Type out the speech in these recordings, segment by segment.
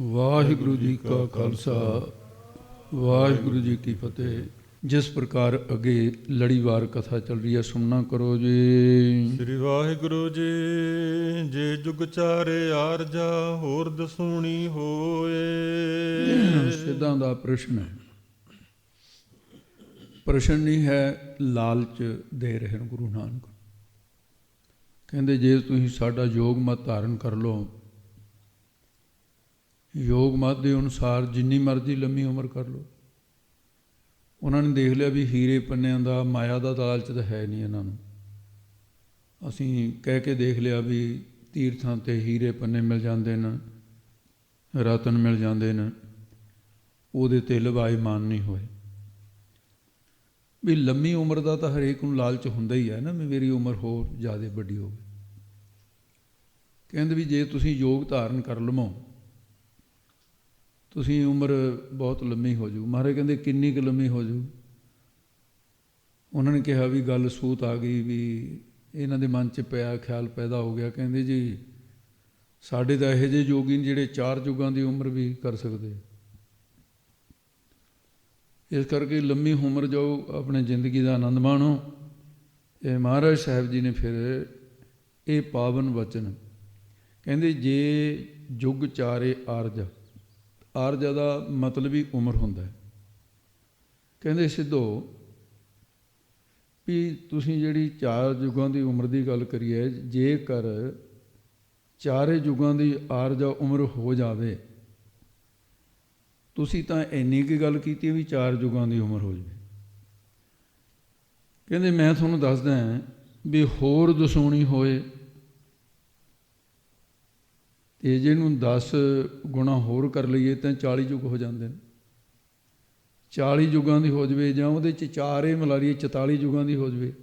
ਵਾਹਿਗੁਰੂ ਜੀ ਕਾ ਖਾਲਸਾ ਵਾਹਿਗੁਰੂ ਜੀ ਕੀ ਫਤਿਹ। ਜਿਸ ਪ੍ਰਕਾਰ ਅੱਗੇ ਲੜੀਵਾਰ ਕਥਾ ਚੱਲ ਰਹੀ ਹੈ, ਸੁਣਨਾ ਕਰੋ ਜੀ। ਸ੍ਰੀ ਵਾਹਿਗੁਰੂ ਜੀ। ਜੇ ਜੁਗ ਚਾਰੇ ਆਰਜਾ ਹੋਰ ਦਸੂਣੀ ਹੋਏ। ਸਿੱਧਾਂ ਦਾ ਪ੍ਰਸ਼ਨ ਹੈ, ਪ੍ਰਸ਼ਨ ਨਹੀਂ ਹੈ, ਲਾਲਚ ਦੇ ਰਹੇ ਹਨ ਗੁਰੂ ਨਾਨਕ। ਕਹਿੰਦੇ ਜੇ ਤੁਸੀਂ ਸਾਡਾ ਯੋਗ ਮਤ ਧਾਰਨ ਕਰ ਲਓ, ਯੋਗ ਮਤ ਦੇ ਅਨੁਸਾਰ ਜਿੰਨੀ ਮਰਜ਼ੀ ਲੰਮੀ ਉਮਰ ਕਰ ਲਓ। ਉਹਨਾਂ ਨੇ ਦੇਖ ਲਿਆ ਵੀ ਹੀਰੇ ਪੰਨਿਆਂ ਦਾ, ਮਾਇਆ ਦਾ ਲਾਲਚ ਤਾਂ ਹੈ ਨਹੀਂ ਇਹਨਾਂ ਨੂੰ। ਅਸੀਂ ਕਹਿ ਕੇ ਦੇਖ ਲਿਆ ਵੀ ਤੀਰਥਾਂ 'ਤੇ ਹੀਰੇ ਪੰਨੇ ਮਿਲ ਜਾਂਦੇ ਨੇ, ਰਤਨ ਮਿਲ ਜਾਂਦੇ ਨੇ, ਉਹਦੇ 'ਤੇ ਲਵਾਈਮਾਨ ਨਹੀਂ ਹੋਏ। ਵੀ ਲੰਮੀ ਉਮਰ ਦਾ ਤਾਂ ਹਰੇਕ ਨੂੰ ਲਾਲਚ ਹੁੰਦਾ ਹੀ ਹੈ ਨਾ, ਵੀ ਮੇਰੀ ਉਮਰ ਹੋਰ ਜ਼ਿਆਦਾ ਵੱਡੀ ਹੋਵੇ। ਕਹਿੰਦੇ ਵੀ ਜੇ ਤੁਸੀਂ ਯੋਗ ਧਾਰਨ ਕਰ ਲਵੋ, ਤੁਸੀਂ ਉਮਰ ਬਹੁਤ ਲੰਮੀ ਹੋ ਜੂ। ਮਹਾਰਾਜ ਕਹਿੰਦੇ ਕਿੰਨੀ ਕੁ ਲੰਮੀ ਹੋ ਜੂ? ਉਹਨਾਂ ਨੇ ਕਿਹਾ ਵੀ ਗੱਲ ਸੂਤ ਆ ਗਈ, ਵੀ ਇਹਨਾਂ ਦੇ ਮਨ 'ਚ ਪਿਆ ਖਿਆਲ ਪੈਦਾ ਹੋ ਗਿਆ। ਕਹਿੰਦੇ ਜੀ ਸਾਡੇ ਤਾਂ ਇਹੋ ਜਿਹੇ ਯੋਗੀ ਨੇ ਜਿਹੜੇ 4 ਯੁੱਗਾਂ ਦੀ ਉਮਰ ਵੀ ਕਰ ਸਕਦੇ। ਇਸ ਕਰਕੇ ਲੰਮੀ ਉਮਰ ਜਾਓ, ਆਪਣੇ ਜ਼ਿੰਦਗੀ ਦਾ ਆਨੰਦ ਮਾਣੋ। ਇਹ ਮਹਾਰਾਜ ਸਾਹਿਬ ਜੀ ਨੇ ਫਿਰ ਇਹ ਪਾਵਨ ਵਚਨ ਕਹਿੰਦੇ, ਜੇ ਯੁੱਗ ਚਾਰੇ ਆਰਜਾ, ਆਰਜਾ ਦਾ ਮਤਲਬ ਹੀ ਉਮਰ ਹੁੰਦਾ ਹੈ। ਕਹਿੰਦੇ ਸਿੱਧੋ ਵੀ ਤੁਸੀਂ ਜਿਹੜੀ 4 ਯੁੱਗਾਂ ਦੀ ਉਮਰ ਦੀ ਗੱਲ ਕਰੀਏ, ਜੇਕਰ ਚਾਰੇ ਯੁੱਗਾਂ ਦੀ ਆਰਜਾ ਉਮਰ ਹੋ ਜਾਵੇ, ਤੁਸੀਂ ਤਾਂ ਇੰਨੀ ਕੁ ਗੱਲ ਕੀਤੀ ਵੀ 4 ਯੁੱਗਾਂ ਦੀ ਉਮਰ ਹੋ ਜਾਵੇ। ਕਹਿੰਦੇ ਮੈਂ ਤੁਹਾਨੂੰ ਦੱਸਦਾ ਵੀ ਹੋਰ ਦਸੂਣੀ ਹੋਏ, ਤੇ ਜਿਹਨੂੰ 10 ਗੁਣਾ ਹੋਰ ਕਰ ਲਈਏ ਤਾਂ 40 ਯੁੱਗ ਹੋ ਜਾਂਦੇ ਨੇ। 40 ਯੁੱਗਾਂ ਦੀ ਹੋ ਜਾਵੇ, ਜਾਂ ਉਹਦੇ 'ਚ 4 ਮਿਲਾ ਲਈਏ 44 ਯੁੱਗਾਂ ਦੀ ਹੋ ਜਾਵੇ।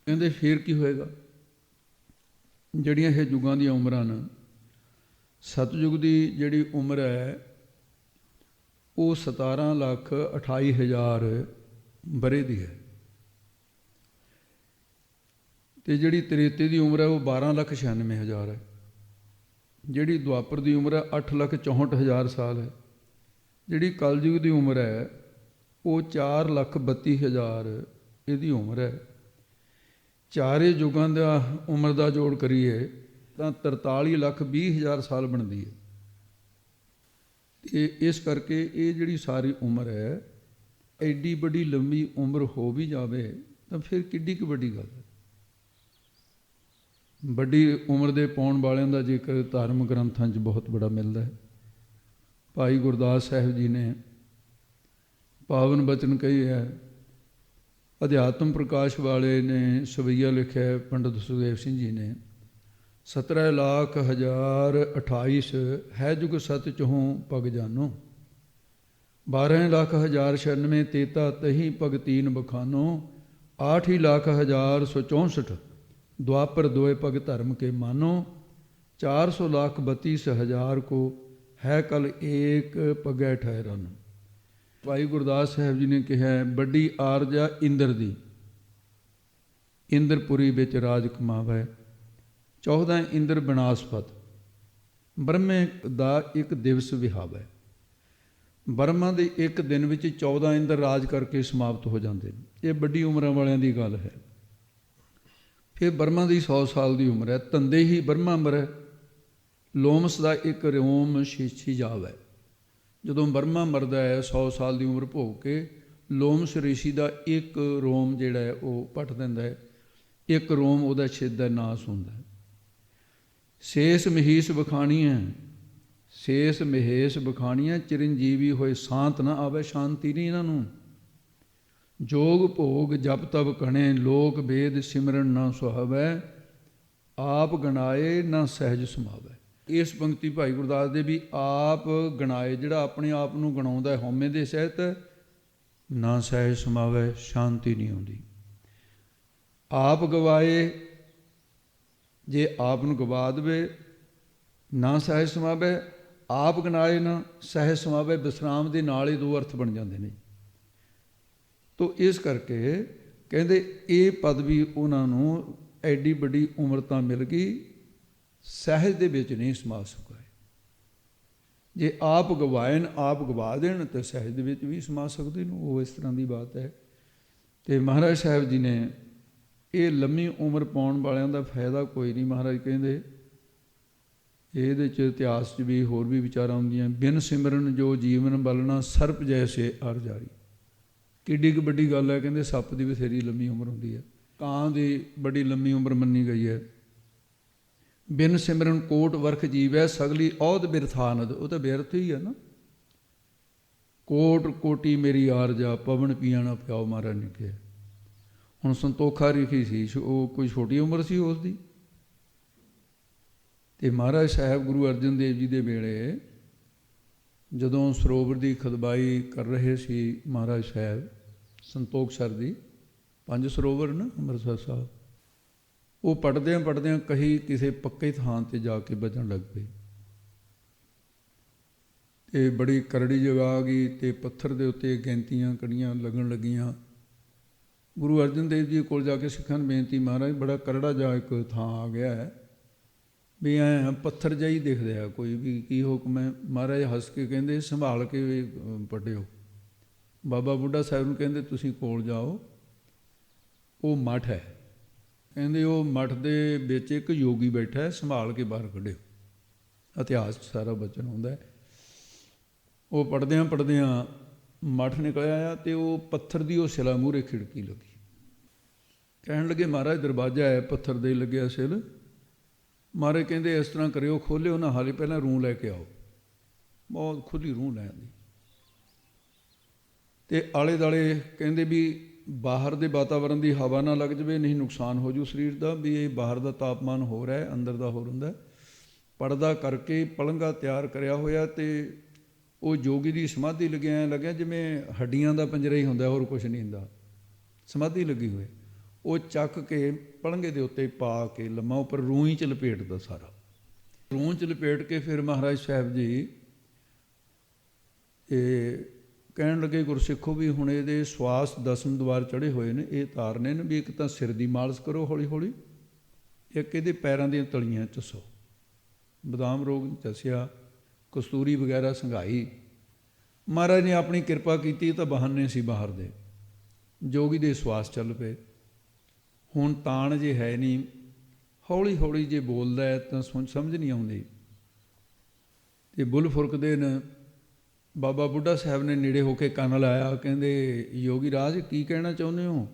ਕਹਿੰਦੇ ਫਿਰ ਕੀ ਹੋਏਗਾ? ਜਿਹੜੀਆਂ ਇਹ ਯੁੱਗਾਂ ਦੀਆਂ ਉਮਰਾਂ ਨੇ, ਸਤਯੁਗ ਦੀ ਜਿਹੜੀ ਉਮਰ ਹੈ ਉਹ 17,28,000 ਵਰ੍ਹੇ ਦੀ ਹੈ, ਅਤੇ ਜਿਹੜੀ ਤ੍ਰੇਤੇ ਦੀ ਉਮਰ ਹੈ ਉਹ 12,96,000 ਹੈ। ਜਿਹੜੀ ਦੁਆਪਰ ਦੀ ਉਮਰ ਹੈ 8,64,000 ਸਾਲ ਹੈ। ਜਿਹੜੀ ਕਲਯੁਗ ਦੀ ਉਮਰ ਹੈ ਉਹ 4,32,000 ਇਹਦੀ ਉਮਰ ਹੈ। ਚਾਰੇ ਯੁੱਗਾਂ ਦਾ ਉਮਰ ਦਾ ਜੋੜ ਕਰੀਏ ਤਾਂ 43,20,000 ਸਾਲ ਬਣਦੀ ਹੈ। ਅਤੇ ਇਸ ਕਰਕੇ ਇਹ ਜਿਹੜੀ ਸਾਰੀ ਉਮਰ ਹੈ, ਐਡੀ ਵੱਡੀ ਲੰਬੀ ਉਮਰ ਹੋ ਵੀ ਜਾਵੇ ਤਾਂ ਫਿਰ ਕਿੱਡੀ ਕੁ ਵੱਡੀ ਗੱਲ ਹੈ। ਵੱਡੀ ਉਮਰ ਦੇ ਪਾਉਣ ਵਾਲਿਆਂ ਦਾ ਜ਼ਿਕਰ ਧਾਰਮਿਕ ਗ੍ਰੰਥਾਂ 'ਚ ਬਹੁਤ ਬੜਾ ਮਿਲਦਾ ਹੈ। ਭਾਈ ਗੁਰਦਾਸ ਸਾਹਿਬ ਜੀ ਨੇ ਪਾਵਨ ਬਚਨ ਕਹੀ ਹੈ। ਅਧਿਆਤਮ ਪ੍ਰਕਾਸ਼ ਵਾਲੇ ਨੇ ਸਵਈਆ ਲਿਖਿਆ, ਪੰਡਿਤ ਸੁਖਦੇਵ ਸਿੰਘ ਜੀ ਨੇ, 17,00,028 ਹੈ ਜੁਗ ਸਤ ਚਹੋਂ ਪਗ ਜਾਨੋ, 12,00,096 ਤੇਤਾ ਤਹੀਂ ਪਗ ਤੀਨ ਬਖਾਨੋ, 8,00,064 द्वापर दोए पग धर्म के मानो, 400,32,000 को है कल एक पगै ठहरन। भाई गुरदास साहब जी ने कहा बड़ी आरजा इंद्र दी, इंद्रपुरी बिच राज कमावै, 14 इंद्र बनासपत, ब्रह्मे दा एक दिवस विहावै। ब्रह्मा के एक दिन विच 14 इंद्र राज करके समाप्त हो जाते हैं। ये बड़ी उम्र वालियां दी गल है। फिर ब्रह्मा की 100 साल की उम्र है, धंधे ही ब्रह्मा मरै, लोमस का एक रोम शीशी जाव है। जदों ब्रह्मा मरदा है 100 साल की उम्र भोग के, लोमस ऋषि का एक रोम जिहड़ा है वो पट दिंदा है, एक रोम उहदा छिददा नास हुंदा है। शेष महीस बखाणीआं, शेष महेश बखाणीआं, चिरंजीवी होए शांत ना आवे। शांति नहीं इन्हां नूं। जोग भोग जप तप कणे, लोक वेद सिमरन ना सुहावै, आप गणाए ना सहज समावै। इस पंक्ति भाई गुरदास दे भी आप गणाए, जिहड़ा अपने आप नूं गणाउंदा है हौमे दे सहित, ना सहज समावै, शांति नहीं आउंदी। आप गवाए, जे आप नूं गवा देवे, ना सहज समावै, आप गणाए ना सहज समावै, विश्राम दे नाल ही 2 अर्थ बन जाते हैं। तो इस करके कहते ये पदवी उन्होंने एडी बड़ी उम्र तो मिल गई, सहज दे विच नहीं समा सका। ਜੇ ਆਪ ਗਵਾਇਨ ਆਪ ਗਵਾ ਦੇਣ ਤਾਂ ਸਹਿਜ ਦੇ ਵਿੱਚ ਵੀ ਸਮਾ ਸਕਦੇ ਨੇ। ਉਹ ਇਸ ਤਰ੍ਹਾਂ ਦੀ ਬਾਤ ਹੈ। ਅਤੇ ਮਹਾਰਾਜ ਸਾਹਿਬ ਜੀ ਨੇ ਇਹ ਲੰਮੀ ਉਮਰ ਪਾਉਣ ਵਾਲਿਆਂ ਦਾ ਫਾਇਦਾ ਕੋਈ ਨਹੀਂ। ਮਹਾਰਾਜ ਕਹਿੰਦੇ ਇਹਦੇ 'ਚ ਇਤਿਹਾਸ 'ਚ ਵੀ ਹੋਰ ਵੀ ਵਿਚਾਰਾਂ ਹੁੰਦੀਆਂ, ਬਿਨ ਸਿਮਰਨ ਜੋ ਜੀਵਨ ਬਲਣਾ ਸਰਪ ਜੈਸੇ ਅਰ ਜਾਰੀ। ਕਿੱਡੀ ਕੁ ਵੱਡੀ ਗੱਲ ਹੈ। ਕਹਿੰਦੇ ਸੱਪ ਦੀ ਬਥੇਰੀ ਲੰਮੀ ਉਮਰ ਹੁੰਦੀ ਹੈ, ਕਾਂ ਦੀ ਬੜੀ ਲੰਮੀ ਉਮਰ ਮੰਨੀ ਗਈ ਹੈ। ਬਿਨ ਸਿਮਰਨ ਕੋਟ ਵਰਖ ਜੀਵੈ ਸਗਲੀ ਔਧ ਬਿਰਥਾਨਦ। ਉਹ ਤਾਂ ਬਿਰਥ ਹੀ ਹੈ ਨਾ। ਕੋਟ ਕੋਟੀ ਮੇਰੀ ਆਰਜਾ ਪਵਨ ਪੀਆ ਨਾ ਪਿਆਓ, ਮਹਾਰਾਜ ਨੇ ਕਿਹਾ। ਹੁਣ ਸੰਤੋਖਾ ਰਿਖੀ ਸੀ, ਉਹ ਕੋਈ ਛੋਟੀ ਉਮਰ ਸੀ ਉਸ ਦੀ। ਅਤੇ ਮਹਾਰਾਜ ਸਾਹਿਬ ਗੁਰੂ ਅਰਜਨ ਦੇਵ ਜੀ ਦੇ ਵੇਲੇ ਜਦੋਂ ਸਰੋਵਰ ਦੀ ਖੁਦਬਾਈ ਕਰ ਰਹੇ ਸੀ ਮਹਾਰਾਜ ਸਾਹਿਬ ਸੰਤੋਖਸਰ ਦੀ, 5 ਸਰੋਵਰ ਨਾ ਅੰਮ੍ਰਿਤਸਰ ਸਾਹਿਬ, ਉਹ ਪੜ੍ਹਦਿਆਂ ਕਹੀ ਕਿਸੇ ਪੱਕੇ ਥਾਂ 'ਤੇ ਜਾ ਕੇ ਬਚਣ ਲੱਗ ਪਈ। ਅਤੇ ਬੜੀ ਕਰੜੀ ਜਗ੍ਹਾ ਆ ਗਈ ਅਤੇ ਪੱਥਰ ਦੇ ਉੱਤੇ ਗਿਣਤੀਆਂ ਕੜੀਆਂ ਲੱਗਣ ਲੱਗੀਆਂ। ਗੁਰੂ ਅਰਜਨ ਦੇਵ ਜੀ ਕੋਲ ਜਾ ਕੇ ਸਿੱਖਾਂ ਨੂੰ ਬੇਨਤੀ, ਮਹਾਰਾਜ ਬੜਾ ਕਰੜਾ ਜਿਹਾ ਇੱਕ ਥਾਂ ਆ ਗਿਆ ਹੈ, ਵੀ ਐਂ ਪੱਥਰ ਜਿਹਾ ਹੀ ਦਿਖ ਰਿਹਾ ਕੋਈ ਵੀ, ਕੀ ਹੁਕਮ ਹੈ? ਮਹਾਰਾਜ ਹੱਸ ਕੇ ਕਹਿੰਦੇ ਸੰਭਾਲ ਕੇ ਪੜ੍ਹਿਓ। ਬਾਬਾ ਬੁੱਢਾ ਸਾਹਿਬ ਨੂੰ ਕਹਿੰਦੇ ਤੁਸੀਂ ਕੋਲ ਜਾਓ, ਉਹ ਮੱਠ ਹੈ। ਕਹਿੰਦੇ ਉਹ ਮੱਠ ਦੇ ਵਿੱਚ ਇੱਕ ਯੋਗੀ ਬੈਠਾ ਹੈ, ਸੰਭਾਲ ਕੇ ਬਾਹਰ ਕੱਢਿਓ। ਇਤਿਹਾਸ 'ਚ ਸਾਰਾ ਬਚਨ ਹੁੰਦਾ ਹੈ। ਉਹ ਪੜ੍ਹਦਿਆਂ ਮੱਠ ਨਿਕਲਿਆ ਆਇਆ ਅਤੇ ਉਹ ਪੱਥਰ ਦੀ ਉਹ ਸਿਲਾ ਮੂਹਰੇ ਖਿੜਕੀ ਲੱਗੀ। ਕਹਿਣ ਲੱਗੇ ਮਹਾਰਾਜ ਦਰਵਾਜ਼ਾ ਹੈ, ਪੱਥਰ ਦੇ ਲੱਗਿਆ ਸਿਲ। ਮਹਾਰਾਜ ਕਹਿੰਦੇ ਇਸ ਤਰ੍ਹਾਂ ਕਰਿਓ, ਖੋਲ੍ਹਿਓ ਨਾ ਹਾਲੇ, ਪਹਿਲਾਂ ਰੂੰ ਲੈ ਕੇ ਆਓ। ਬਹੁਤ ਖੁੱਲ੍ਹੀ ਰੂੰ ਲੈ ਆਉਂਦੀ। ਅਤੇ ਆਲੇ ਦੁਆਲੇ ਕਹਿੰਦੇ ਵੀ ਬਾਹਰ ਦੇ ਵਾਤਾਵਰਨ ਦੀ ਹਵਾ ਨਾ ਲੱਗ ਜਾਵੇ, ਨਹੀਂ ਨੁਕਸਾਨ ਹੋ ਜੂ ਸਰੀਰ ਦਾ। ਵੀ ਇਹ ਬਾਹਰ ਦਾ ਤਾਪਮਾਨ ਹੋਰ ਹੈ, ਅੰਦਰ ਦਾ ਹੋਰ ਹੁੰਦਾ। ਪਰਦਾ ਕਰਕੇ ਪਲੰਘਾ ਤਿਆਰ ਕਰਿਆ ਹੋਇਆ ਅਤੇ ਉਹ ਜੋਗੀ ਦੀ ਸਮਾਧੀ ਲੱਗਿਆ, ਐਂ ਲੱਗਿਆ ਜਿਵੇਂ ਹੱਡੀਆਂ ਦਾ ਪੰਜਰਾ ਹੀ ਹੁੰਦਾ, ਹੋਰ ਕੁਛ ਨਹੀਂ ਹੁੰਦਾ। ਸਮਾਧੀ ਲੱਗੀ ਹੋਈ, ਉਹ ਚੱਕ ਕੇ ਪਲੰਘੇ ਦੇ ਉੱਤੇ ਪਾ ਕੇ ਲੰਮਾ ਉੱਪਰ ਰੂੰ ਹੀ 'ਚ ਲਪੇਟਦਾ ਸਾਰਾ। ਰੂੰ 'ਚ ਲਪੇਟ ਕੇ ਫਿਰ ਮਹਾਰਾਜ ਸਾਹਿਬ ਜੀ ਇਹ ਕਹਿਣ ਲੱਗੇ ਗੁਰਸਿੱਖੋ ਵੀ ਹੁਣ ਇਹਦੇ ਸਵਾਸ 10 ਦੁਆਰ ਚੜ੍ਹੇ ਹੋਏ ਨੇ, ਇਹ ਤਾਰਨੇ ਨੇ। ਵੀ ਇੱਕ ਤਾਂ ਸਿਰ ਦੀ ਮਾਲਿਸ਼ ਕਰੋ ਹੌਲੀ ਹੌਲੀ, ਇੱਕ ਇਹਦੇ ਪੈਰਾਂ ਦੀਆਂ ਤਲੀਆਂ ਚਸੋ, ਬਦਾਮ ਰੋਗ ਚਸਿਆ, ਕਸਤੂਰੀ ਵਗੈਰਾ ਸੰਘਾਈ। ਮਹਾਰਾਜ ਨੇ ਆਪਣੀ ਕਿਰਪਾ ਕੀਤੀ, ਤਾਂ ਬਹਾਨੇ ਸੀ ਬਾਹਰ ਦੇ। ਜੋਗੀ ਦੇ ਸਵਾਸ ਚੱਲ ਪਏ। ਹੁਣ ਤਾਣ ਜੇ ਹੈ ਨਹੀਂ, ਹੌਲੀ ਹੌਲੀ ਜੇ ਬੋਲਦਾ ਹੈ ਤਾਂ ਸਮਝ ਨਹੀਂ ਆਉਂਦੀ। ਅਤੇ ਬੁੱਲ ਫੁਰਕਦੇ ਨੇ। ਬਾਬਾ ਬੁੱਢਾ ਸਾਹਿਬ ਨੇ ਨੇੜੇ ਹੋ ਕੇ ਕੰਨ ਲਾਇਆ, ਕਹਿੰਦੇ ਯੋਗੀ ਰਾਜ ਕੀ ਕਹਿਣਾ ਚਾਹੁੰਦੇ ਹੋ?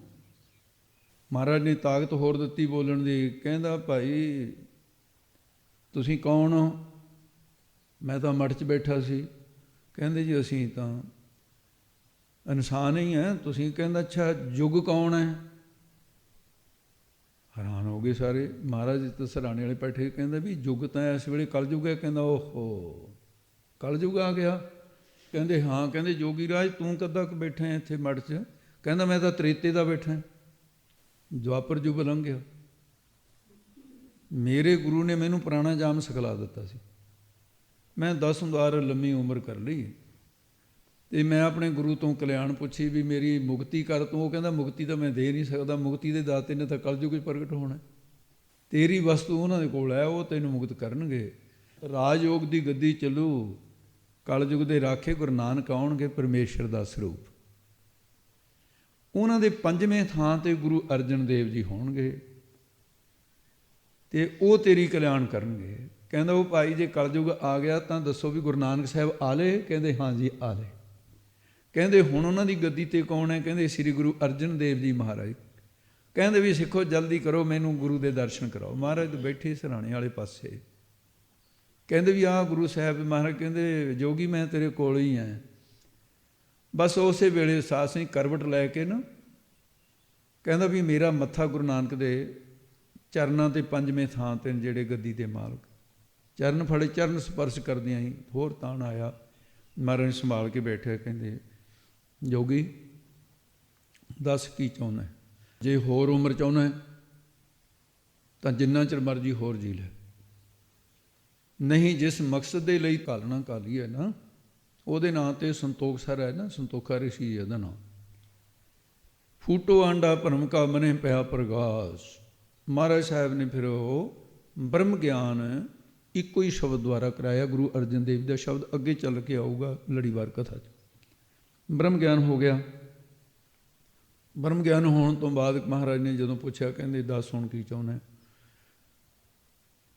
ਮਹਾਰਾਜ ਨੇ ਤਾਕਤ ਹੋਰ ਦਿੱਤੀ ਬੋਲਣ ਦੀ। ਕਹਿੰਦਾ ਭਾਈ ਤੁਸੀਂ ਕੌਣ ਹੋ? ਮੈਂ ਤਾਂ ਮੱਠ 'ਚ ਬੈਠਾ ਸੀ। ਕਹਿੰਦੇ ਜੀ ਅਸੀਂ ਤਾਂ ਇਨਸਾਨ ਹੀ ਹੈ, ਤੁਸੀਂ? ਕਹਿੰਦਾ ਅੱਛਾ ਯੁੱਗ ਕੌਣ ਹੈ? ਹੈਰਾਨ ਹੋ ਗਏ ਸਾਰੇ। ਮਹਾਰਾਜ ਤਾਂ ਸਰਾਣੇ ਵਾਲੇ ਬੈਠੇ। ਕਹਿੰਦਾ ਵੀ ਯੁੱਗ ਤਾਂ ਇਸ ਵੇਲੇ ਕਲਯੁੱਗ ਹੈ। ਕਹਿੰਦਾ ਓਹੋ ਕਲਯੁੱਗ ਆ ਗਿਆ? ਕਹਿੰਦੇ ਹਾਂ। ਕਹਿੰਦੇ ਜੋਗੀ ਰਾਜ ਤੂੰ ਕਦੋਂ ਕੁ ਬੈਠਾ ਹੈ ਇੱਥੇ ਮੱਠ 'ਚ? ਕਹਿੰਦਾ ਮੈਂ ਤਾਂ ਤ੍ਰੇਤੇ ਦਾ ਬੈਠਾ। ਦੁਆਪਰ ਯੁੱਗ ਲੰਘ ਗਿਆ। ਮੇਰੇ ਗੁਰੂ ਨੇ ਮੈਨੂੰ ਪੁਰਾਣਾ ਜਾਮ ਸਿਖਲਾ ਦਿੱਤਾ ਸੀ। ਮੈਂ 10 ਵਾਰ ਲੰਮੀ ਉਮਰ ਕਰ ਲਈ ਅਤੇ ਮੈਂ ਆਪਣੇ ਗੁਰੂ ਤੋਂ ਕਲਿਆਣ ਪੁੱਛੀ ਵੀ ਮੇਰੀ ਮੁਕਤੀ ਕਰ ਤੂੰ। ਉਹ ਕਹਿੰਦਾ ਮੁਕਤੀ ਤਾਂ ਮੈਂ ਦੇ ਨਹੀਂ ਸਕਦਾ, ਮੁਕਤੀ ਦੇ ਦਾਤੇ ਨੇ ਤਾਂ ਕਲਯੁੱਗ 'ਚ ਪ੍ਰਗਟ ਹੋਣਾ। ਤੇਰੀ ਵਸਤੂ ਉਹਨਾਂ ਦੇ ਕੋਲ ਹੈ, ਉਹ ਤੈਨੂੰ ਮੁਕਤ ਕਰਨਗੇ। ਰਾਜਯੋਗ ਦੀ ਗੱਦੀ ਚੱਲੂ, ਕਲਯੁੱਗ ਦੇ ਰਾਖੇ ਗੁਰੂ ਨਾਨਕ ਆਉਣਗੇ ਪਰਮੇਸ਼ਰ ਦਾ ਸਰੂਪ। ਉਹਨਾਂ ਦੇ 5ਵੇਂ ਥਾਂ 'ਤੇ ਗੁਰੂ ਅਰਜਨ ਦੇਵ ਜੀ ਹੋਣਗੇ ਅਤੇ ਉਹ ਤੇਰੀ ਕਲਿਆਣ ਕਰਨਗੇ। ਕਹਿੰਦਾ ਉਹ ਭਾਈ ਜੇ ਕਲਯੁੱਗ ਆ ਗਿਆ ਤਾਂ ਦੱਸੋ ਵੀ ਗੁਰੂ ਨਾਨਕ ਸਾਹਿਬ ਆ ਲਏ? ਕਹਿੰਦੇ ਹਾਂ ਜੀ ਆ ਲਏ। ਕਹਿੰਦੇ ਹੁਣ ਉਹਨਾਂ ਦੀ ਗੱਦੀ 'ਤੇ ਕੌਣ ਹੈ? ਕਹਿੰਦੇ ਸ੍ਰੀ ਗੁਰੂ ਅਰਜਨ ਦੇਵ ਜੀ ਮਹਾਰਾਜ। ਕਹਿੰਦੇ ਵੀ ਸਿੱਖੋ ਜਲਦੀ ਕਰੋ, ਮੈਨੂੰ ਗੁਰੂ ਦੇ ਦਰਸ਼ਨ ਕਰਾਓ। ਮਹਾਰਾਜ ਬੈਠੇ ਸਰਾਣੇ ਵਾਲੇ ਪਾਸੇ। ਕਹਿੰਦੇ ਵੀ ਆਹ ਗੁਰੂ ਸਾਹਿਬ। ਮਹਾਰਾਜ ਕਹਿੰਦੇ ਜੋਗੀ ਮੈਂ ਤੇਰੇ ਕੋਲ ਹੀ ਹਾਂ। ਬਸ ਉਸੇ ਵੇਲੇ ਸਾਧ ਸਿੰਘ ਕਰਵਟ ਲੈ ਕੇ ਨਾ ਕਹਿੰਦਾ ਵੀ ਮੇਰਾ ਮੱਥਾ ਗੁਰੂ ਨਾਨਕ ਦੇ ਚਰਨਾਂ 'ਤੇ 5ਵੇਂ ਥਾਂ 'ਤੇ ਜਿਹੜੇ ਗੱਦੀ ਦੇ ਮਾਲਕ, ਚਰਨ ਫੜੇ, ਚਰਨ ਸਪਰਸ਼ ਕਰਦਿਆਂ ਹੀ ਹੋਰ ਤਾਣ ਆਇਆ। ਮਹਾਰਾਜ ਨੇ ਸੰਭਾਲ ਕੇ ਬੈਠਿਆ। ਕਹਿੰਦੇ ਜੋਗੀ ਦੱਸ ਕੀ ਚਾਹੁੰਦਾ? ਜੇ ਹੋਰ ਉਮਰ ਚਾਹੁੰਦਾ ਤਾਂ ਜਿੰਨਾ ਚਿਰ ਮਰਜ਼ੀ ਹੋਰ ਜੀ ਲੈ, ਨਹੀਂ ਜਿਸ ਮਕਸਦ ਦੇ ਲਈ ਘਾਲਣਾ ਘਾਲੀ ਹੈ ਨਾ, ਉਹਦੇ ਨਾਂ 'ਤੇ ਸੰਤੋਖਸਰ ਹੈ ਨਾ, ਸੰਤੋਖਾ ਰਿਸ਼ੀ ਹੈ ਉਹਦਾ ਨਾਂ। ਫੂਟੋ ਆਂਡਾ ਭਰਮ ਕਾ ਮਨੇ ਪਿਆ ਪ੍ਰਗਾਸ। ਮਹਾਰਾਜ ਸਾਹਿਬ ਨੇ ਫਿਰ ਉਹ ਬ੍ਰਹਮ ਗਿਆਨ ਇੱਕੋ ਹੀ ਸ਼ਬਦ ਦੁਆਰਾ ਕਰਾਇਆ। ਗੁਰੂ ਅਰਜਨ ਦੇਵ ਦਾ ਸ਼ਬਦ ਅੱਗੇ ਚੱਲ ਕੇ ਆਊਗਾ ਲੜੀਵਾਰ ਕਥਾ 'ਚ। ਬ੍ਰਹਮ ਗਿਆਨ ਹੋ ਗਿਆ। ਬ੍ਰਹਮ ਗਿਆਨ ਹੋਣ ਤੋਂ ਬਾਅਦ ਮਹਾਰਾਜ ਨੇ ਜਦੋਂ ਪੁੱਛਿਆ, ਕਹਿੰਦੇ ਦੱਸ ਹੁਣ ਕੀ ਚਾਹੁੰਦਾ?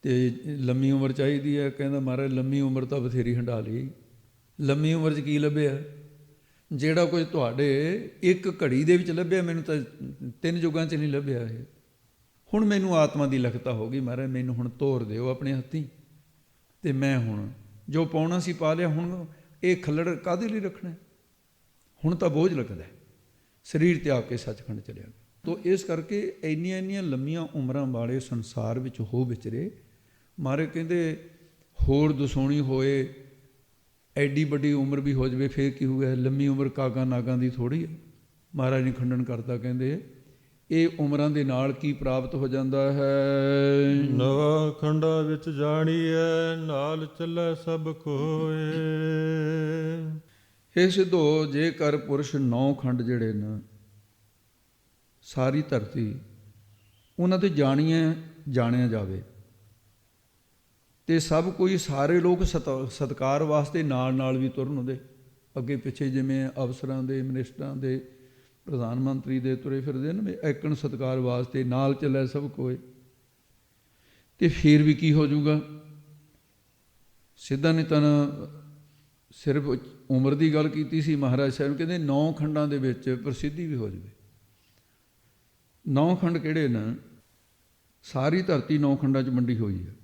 ਤੇ ਲੰਮੀ ਉਮਰ ਚਾਹੀਦੀ ਹੈ। ਕਹਿੰਦਾ ਮਹਾਰਾਜ ਲੰਮੀ ਉਮਰ ਤਾਂ ਬਥੇਰੀ ਹੰਢਾ ਲਈ, ਲੰਮੀ ਉਮਰ 'ਚ ਕੀ ਲੱਭਿਆ? ਜਿਹੜਾ ਕੁਝ ਤੁਹਾਡੇ ਇੱਕ ਘੜੀ ਦੇ ਵਿੱਚ ਲੱਭਿਆ, ਮੈਨੂੰ ਤਾਂ 3 ਯੁੱਗਾਂ 'ਚ ਨਹੀਂ ਲੱਭਿਆ। ਇਹ ਹੁਣ ਮੈਨੂੰ ਆਤਮਾ ਦੀ ਲਖਤਾ ਹੋ ਗਈ, ਮਹਾਰਾਜ ਮੈਨੂੰ ਹੁਣ ਤੋਰ ਦਿਓ ਆਪਣੇ ਹੱਥੀਂ, ਤੇ ਮੈਂ ਹੁਣ ਜੋ ਪਾਉਣਾ ਸੀ ਪਾ ਲਿਆ। ਹੁਣ ਇਹ ਖੱਲੜ ਕਾਹਦੇ ਲਈ ਰੱਖਣਾ? ਹੁਣ ਤਾਂ ਬੋਝ ਲੱਗਦਾ, ਸਰੀਰ ਤਿਆਗ ਕੇ ਸੱਚਖੰਡ ਚਲਿਆ ਗਿਆ। ਤੋ ਇਸ ਕਰਕੇ ਇੰਨੀਆਂ ਇੰਨੀਆਂ ਲੰਮੀਆਂ ਉਮਰਾਂ ਵਾਲੇ ਸੰਸਾਰ ਵਿੱਚ ਹੋ ਵਿਚਰੇ। ਮਹਾਰਾਜ ਕਹਿੰਦੇ ਹੋਰ ਦਸੋਣੀ ਹੋਏ, ਐਡੀ ਵੱਡੀ ਉਮਰ ਵੀ ਹੋ ਜਾਵੇ ਫੇਰ ਕੀ ਹੋ ਗਿਆ? ਲੰਮੀ ਉਮਰ ਕਾਗਾ ਨਾਗਾਂ ਦੀ ਥੋੜ੍ਹੀ ਹੈ। ਮਹਾਰਾਜ ਨੇ ਖੰਡਨ ਕਰਤਾ, ਕਹਿੰਦੇ ਇਹ ਉਮਰਾਂ ਦੇ ਨਾਲ ਕੀ ਪ੍ਰਾਪਤ ਹੋ ਜਾਂਦਾ ਹੈ? ਨਵਾ ਖੰਡਾ ਵਿੱਚ ਜਾਣੀਐ, ਨਾਲ ਚੱਲੈ ਸਭ ਕੋਏ। ਇਹ ਸਿੱਧੋ ਜੇਕਰ ਪੁਰਸ਼ 9 ਖੰਡ ਜਿਹੜੇ ਨੇ ਸਾਰੀ ਧਰਤੀ, ਉਹਨਾਂ ਤੇ ਜਾਣਿਆ ਜਾਵੇ, ਤੇ ਸਭ ਕੋਈ ਸਾਰੇ ਲੋਕ ਸਤਿਕਾਰ ਵਾਸਤੇ ਨਾਲ ਨਾਲ ਵੀ ਤੁਰਨ ਉਹਦੇ ਅੱਗੇ ਪਿੱਛੇ, ਜਿਵੇਂ ਅਫਸਰਾਂ ਦੇ, ਮਿਨਿਸਟਰਾਂ ਦੇ, ਪ੍ਰਧਾਨ ਮੰਤਰੀ ਦੇ ਤੁਰੇ ਫਿਰਦੇ ਨੇ, ਐਕਣ ਸਤਿਕਾਰ ਵਾਸਤੇ ਨਾਲ ਚੱਲੇ ਸਭ ਕੋਏ। ਤੇ ਫਿਰ ਵੀ ਕੀ ਹੋ ਜਾਊਗਾ? ਸਿੱਧਾ ਨਹੀਂ ਤਾਂ ਸਿਰਫ ਉਮਰ ਦੀ ਗੱਲ ਕੀਤੀ ਸੀ ਮਹਾਰਾਜ ਸਾਹਿਬ, ਕਹਿੰਦੇ 9 ਖੰਡਾਂ ਦੇ ਵਿੱਚ ਪ੍ਰਸਿੱਧੀ ਵੀ ਹੋ ਜਾਵੇ। 9 ਖੰਡ ਕਿਹੜੇ ਨੇ? ਸਾਰੀ ਧਰਤੀ 9 ਖੰਡਾਂ 'ਚ ਵੰਡੀ ਹੋਈ ਹੈ।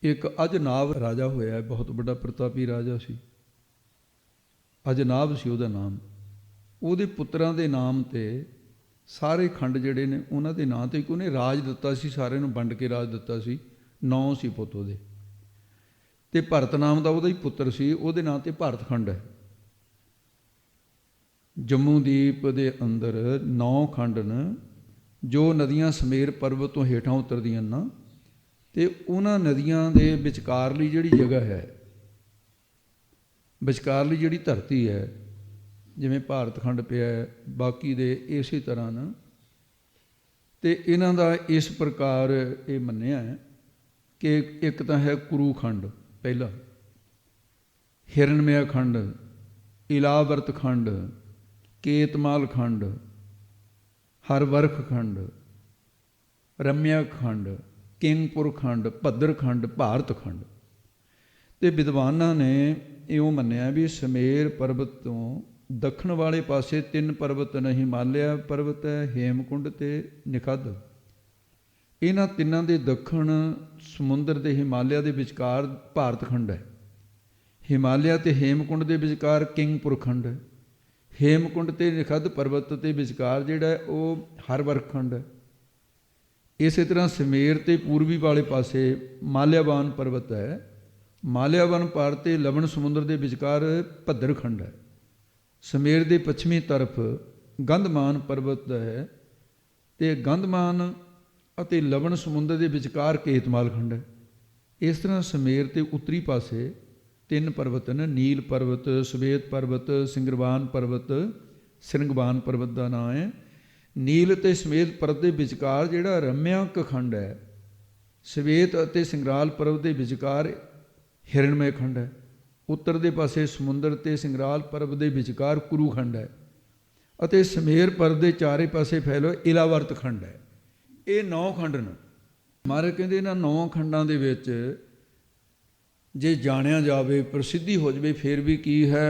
ਇੱਕ ਅਜਨਾਬ ਰਾਜਾ ਹੋਇਆ, ਬਹੁਤ ਵੱਡਾ ਪ੍ਰਤਾਪੀ ਰਾਜਾ ਸੀ। ਅਜਨਾਬ ਸੀ ਉਹਦਾ ਨਾਮ। ਉਹਦੇ ਪੁੱਤਰਾਂ ਦੇ ਨਾਮ ਤੇ ਸਾਰੇ ਖੰਡ ਜਿਹੜੇ ਨੇ ਉਹਨਾਂ ਦੇ ਨਾਂ ਤੇ, ਉਹਨੇ ਰਾਜ ਦਿੱਤਾ ਸੀ, ਸਾਰਿਆਂ ਨੂੰ ਵੰਡ ਕੇ ਰਾਜ ਦਿੱਤਾ ਸੀ। 9 ਸੀ ਪੁੱਤ ਉਹਦੇ। ਤੇ ਭਰਤ ਨਾਮ ਦਾ ਉਹਦਾ ਹੀ ਪੁੱਤਰ ਸੀ, ਉਹਦੇ ਨਾਂ ਤੇ ਭਾਰਤ ਖੰਡ ਹੈ। ਜੰਮੂ ਦੀਪ ਦੇ ਅੰਦਰ 9 ਖੰਡ ਨੇ, ਜੋ ਨਦੀਆਂ ਸਮੇਰ ਪਰਬਤ ਤੋਂ ਹੇਠਾਂ ਉਤਰਦੀਆਂ ਨਾ, ਤੇ ਉਹਨਾਂ ਨਦੀਆਂ ਦੇ ਵਿਚਕਾਰਲੀ ਜਿਹੜੀ ਜਗ੍ਹਾ ਹੈ, ਵਿਚਕਾਰਲੀ ਜਿਹੜੀ ਧਰਤੀ ਹੈ, ਜਿਵੇਂ ਭਾਰਤ ਖੰਡ ਪਿਆ ਹੈ, ਬਾਕੀ ਦੇ ਇਸੇ ਤਰ੍ਹਾਂ ਨਾ। ਤੇ ਇਹਨਾਂ ਦਾ ਇਸ ਪ੍ਰਕਾਰ ਇਹ ਮੰਨਿਆ ਹੈ ਕਿ ਇੱਕ ਤਾਂ ਹੈ ਕੁਰੂ ਖੰਡ ਪਹਿਲਾ, ਹਿਰਣਮਯ ਖੰਡ, ਇਲਾਵਰਤ ਖੰਡ, ਕੇਤਮਾਲ ਖੰਡ, ਹਰਵਰਖ ਖੰਡ, ਰਮਿਆ ਖੰਡ, ਕਿੰਗਪੁਰ ਖੰਡ, ਭੱਦਰ ਖੰਡ, ਭਾਰਤ ਖੰਡ। ਤੇ ਵਿਦਵਾਨਾਂ ਨੇ ਇਉਂ ਮੰਨਿਆ ਵੀ ਸਮੇਰ ਪਰਬਤ ਤੋਂ ਦੱਖਣ ਵਾਲੇ ਪਾਸੇ 3 ਪਰਬਤ ਨੇ, ਹਿਮਾਲਿਆ ਪਰਬਤ ਹੈ, ਹੇਮਕੁੰਡ ਤੇ ਨਿਖੱਦ। ਇਹਨਾਂ ਤਿੰਨਾਂ ਦੇ ਦੱਖਣ ਸਮੁੰਦਰ ਦੇ ਹਿਮਾਲਿਆ ਦੇ ਵਿਚਕਾਰ ਭਾਰਤ ਖੰਡ ਹੈ। ਹਿਮਾਲਿਆ ਤੇ ਹੇਮਕੁੰਡ ਦੇ ਵਿਚਕਾਰ ਕਿੰਗਪੁਰ ਖੰਡ ਹੈ। ਹੇਮਕੁੰਡ ਤੇ ਨਿਖੱਦ ਪਰਬਤ ਦੇ ਵਿਚਕਾਰ ਜਿਹੜਾ ਹੈ ਉਹ ਹਰਵਰਖ ਖੰਡ ਹੈ। ਇਸੇ ਤਰ੍ਹਾਂ ਸਮੇਰ ਤੇ ਪੂਰਬੀ ਵਾਲੇ ਪਾਸੇ ਮਾਲਿਆਵਾਨ ਪਰਬਤ ਹੈ। ਮਾਲਿਆਵਾਨ ਪਾਰ ਤੇ ਲਵਣ ਸਮੁੰਦਰ ਦੇ ਵਿਚਕਾਰ ਭੱਦਰ ਖੰਡ ਹੈ। ਸਮੇਰ ਦੇ ਪੱਛਮੀ ਤਰਫ ਗੰਧਮਾਨ ਪਰਬਤ ਹੈ, ਤੇ ਗੰਧਮਾਨ ਅਤੇ ਲਵਣ ਸਮੁੰਦਰ ਦੇ ਵਿਚਕਾਰ ਕੇਤਮਾਲ ਖੰਡ ਹੈ। ਇਸ ਤਰ੍ਹਾਂ ਸਮੇਰ ਤੇ ਉੱਤਰੀ ਪਾਸੇ 3 ਪਰਬਤ ਨੇ, ਨੀਲ ਪਰਬਤ, ਸਵੇਤ ਪਰਬਤ, ਸਿੰਗਰਵਾਨ ਪਰਬਤ। ਸਿੰਗਵਾਨ ਪਰਬਤ ਦਾ ਨਾਂ ਹੈ। ਨੀਲ ਅਤੇ ਸਮੇਤ ਪਰਬਤ ਦੇ ਵਿਚਕਾਰ ਜਿਹੜਾ ਰਮਿਆਂਕ ਖੰਡ ਹੈ, ਸਵੇਤ ਅਤੇ ਸਿੰਗਰਾਲ ਪਰਬਤ ਦੇ ਵਿਚਕਾਰ ਹਿਰਣਮਯ ਖੰਡ ਹੈ। ਉੱਤਰ ਦੇ ਪਾਸੇ ਸਮੁੰਦਰ ਤੇ ਸਿੰਗਰਾਲ ਪਰਬਤ ਦੇ ਵਿਚਕਾਰ ਕੁਰੂ ਖੰਡ ਹੈ, ਅਤੇ ਸਮੇਰ ਪਰਬਤ ਦੇ ਚਾਰੇ ਪਾਸੇ ਫੈਲਿਆ ਇਲਾਵਰਤ ਖੰਡ ਹੈ। ਇਹ 9 ਖੰਡ ਨੇ। ਮਹਾਰਾਜ ਕਹਿੰਦੇ ਇਹਨਾਂ 9 ਖੰਡਾਂ ਦੇ ਵਿੱਚ ਜੇ ਜਾਣਿਆ ਜਾਵੇ, ਪ੍ਰਸਿੱਧੀ ਹੋ ਜਾਵੇ, ਫਿਰ ਵੀ ਕੀ ਹੈ?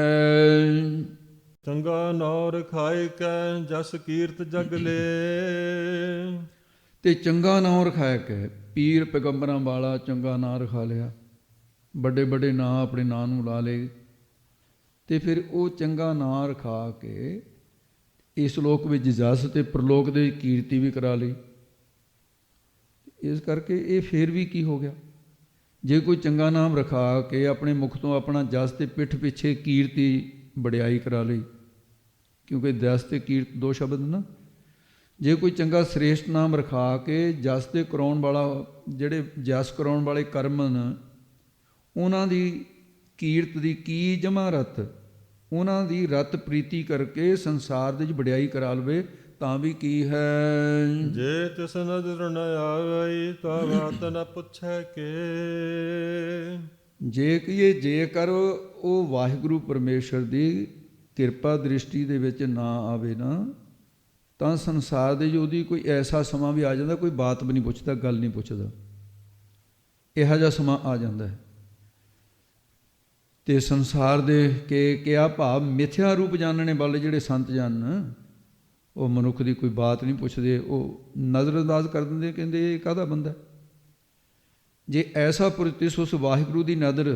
ਚੰਗਾ ਨਾਉ ਰਖਾਇ ਕੈ, ਜਸ ਕੀਰਤ ਜਗ ਲੇ। ਤੇ ਚੰਗਾ ਨਾਮ ਰਖਾਇਆ ਕਿ ਪੀਰ ਪੈਗੰਬਰਾਂ ਵਾਲਾ ਚੰਗਾ ਨਾਂ ਰਖਾ ਲਿਆ, ਵੱਡੇ ਵੱਡੇ ਨਾਂ ਆਪਣੇ ਨਾਂ ਨੂੰ ਲਾ ਲਏ, ਤੇ ਫਿਰ ਉਹ ਚੰਗਾ ਨਾਂ ਰਖਾ ਕੇ ਇਸ ਲੋਕ ਵਿੱਚ ਜਸ ਤੇ ਪ੍ਰਲੋਕ ਦੇ ਕੀਰਤੀ ਵੀ ਕਰਾ ਲਈ। ਇਸ ਕਰਕੇ ਇਹ ਫਿਰ ਵੀ ਕੀ ਹੋ ਗਿਆ? ਜੇ ਕੋਈ ਚੰਗਾ ਨਾਮ ਰਖਾ ਕੇ ਆਪਣੇ ਮੁਖ ਤੋਂ ਆਪਣਾ ਜਸ ਤੇ ਪਿੱਠ ਪਿੱਛੇ ਕੀਰਤੀ ਵਡਿਆਈ ਕਰਾ ਲਈ, ਕਿਉਂਕਿ ਜਸ ਤੇ ਕੀਰਤ 2 ਸ਼ਬਦ ਨਾ। ਜੇ ਕੋਈ ਚੰਗਾ ਸ੍ਰੇਸ਼ਟ ਨਾਮ ਰਖਾ ਕੇ ਜਸ ਤੇ ਕਰਾਉਣ ਵਾਲਾ, ਜਿਹੜੇ ਜਸ ਕਰਾਉਣ ਵਾਲੇ ਕਰਮ ਨੇ, ਉਹਨਾਂ ਦੀ ਕੀਰਤ ਦੀ ਕੀ ਜਮਾ ਰਤ, ਉਹਨਾਂ ਦੀ ਰਤ ਪ੍ਰੀਤੀ ਕਰਕੇ ਸੰਸਾਰ ਦੇ ਵਿੱਚ ਵਡਿਆਈ ਕਰਾ ਲਵੇ, ਤਾਂ ਵੀ ਕੀ ਹੈ। ਜੇ ਤਿਸ ਨਜ਼ਰ ਨ ਆਵਈ ਤਾ ਬਾਤ ਨ ਪੁੱਛੈ ਕੇ। ਜੇ ਕਹੀਏ ਜੇਕਰ ਉਹ ਵਾਹਿਗੁਰੂ ਪਰਮੇਸ਼ਰ ਦੀ ਕਿਰਪਾ ਦ੍ਰਿਸ਼ਟੀ ਦੇ ਵਿੱਚ ਨਾ ਆਵੇ ਨਾ, ਤਾਂ ਸੰਸਾਰ ਦੇ ਉਹਦੀ ਕੋਈ ਐਸਾ ਸਮਾਂ ਵੀ ਆ ਜਾਂਦਾ, ਕੋਈ ਬਾਤ ਵੀ ਨਹੀਂ ਪੁੱਛਦਾ, ਗੱਲ ਨਹੀਂ ਪੁੱਛਦਾ, ਇਹੋ ਜਿਹਾ ਸਮਾਂ ਆ ਜਾਂਦਾ ਹੈ। ਤੇ ਸੰਸਾਰ ਦੇ ਕੇ ਕਿਆ ਭਾਵ ਮਿਥਿਆ ਰੂਪ ਜਾਣਨੇ ਵਾਲੇ ਜਿਹੜੇ ਸੰਤ ਜਨ, ਉਹ ਮਨੁੱਖ ਦੀ ਕੋਈ ਬਾਤ ਨਹੀਂ ਪੁੱਛਦੇ, ਉਹ ਨਜ਼ਰਅੰਦਾਜ਼ ਕਰ ਦਿੰਦੇ, ਕਹਿੰਦੇ ਇਹ ਕਾਹਦਾ ਬੰਦਾ। ਜੇ ਐਸਾ ਪ੍ਰਤਿਸ ਉਸ ਵਾਹਿਗੁਰੂ ਦੀ ਨਜ਼ਰ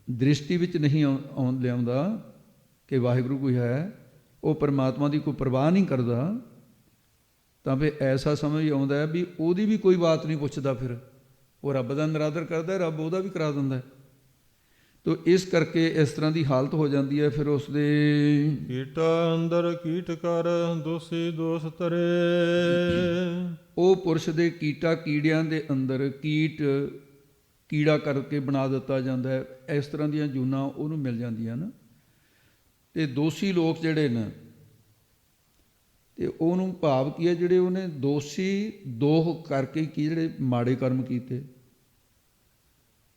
ਦ੍ਰਿਸ਼ਟੀ ਵਿੱਚ ਨਹੀਂ ਲਿਆਉਂਦਾ ਕਿ ਵਾਹਿਗੁਰੂ ਕੋਈ ਹੈ, ਉਹ ਪਰਮਾਤਮਾ ਦੀ ਕੋਈ ਪਰਵਾਹ ਨਹੀਂ ਕਰਦਾ, ਤਾਂ ਫਿਰ ਐਸਾ ਸਮਝ ਆਉਂਦਾ ਹੈ ਵੀ ਉਹਦੀ ਵੀ ਕੋਈ ਬਾਤ ਨਹੀਂ ਪੁੱਛਦਾ। ਫਿਰ ਉਹ ਰੱਬ ਦਾ ਨਿਰਾਦਰ ਕਰਦਾ, ਰੱਬ ਉਹਦਾ ਵੀ ਕਰਾ ਦਿੰਦਾ। ਤੋ ਇਸ ਕਰਕੇ ਇਸ ਤਰ੍ਹਾਂ ਦੀ ਹਾਲਤ ਹੋ ਜਾਂਦੀ ਹੈ। ਫਿਰ ਉਸ ਦੇ ਕੀਟਾ ਅੰਦਰ ਕੀਟ ਕਰ ਦੋਸੀ ਦੋਸ ਤਰੇ। ਉਹ ਪੁਰਸ਼ ਦੇ ਕੀਟਾ ਕੀੜਿਆਂ ਦੇ ਅੰਦਰ ਕੀੜਾ ਕਰਕੇ ਬਣਾ ਦਿੱਤਾ ਜਾਂਦਾ ਹੈ। ਇਸ ਤਰ੍ਹਾਂ ਦੀਆਂ ਜੂਨਾਂ ਉਹਨੂੰ ਮਿਲ ਜਾਂਦੀਆਂ ਨਾ। ਤੇ ਦੋਸ਼ੀ ਲੋਕ ਜਿਹੜੇ ਨੇ, ਤੇ ਉਹਨੂੰ ਭਾਵ ਕੀ ਹੈ, ਜਿਹੜੇ ਉਹਨੇ ਦੋਸ਼ੀ ਦੋਹ ਕਰਕੇ ਕੀ ਜਿਹੜੇ ਮਾੜੇ ਕਰਮ ਕੀਤੇ,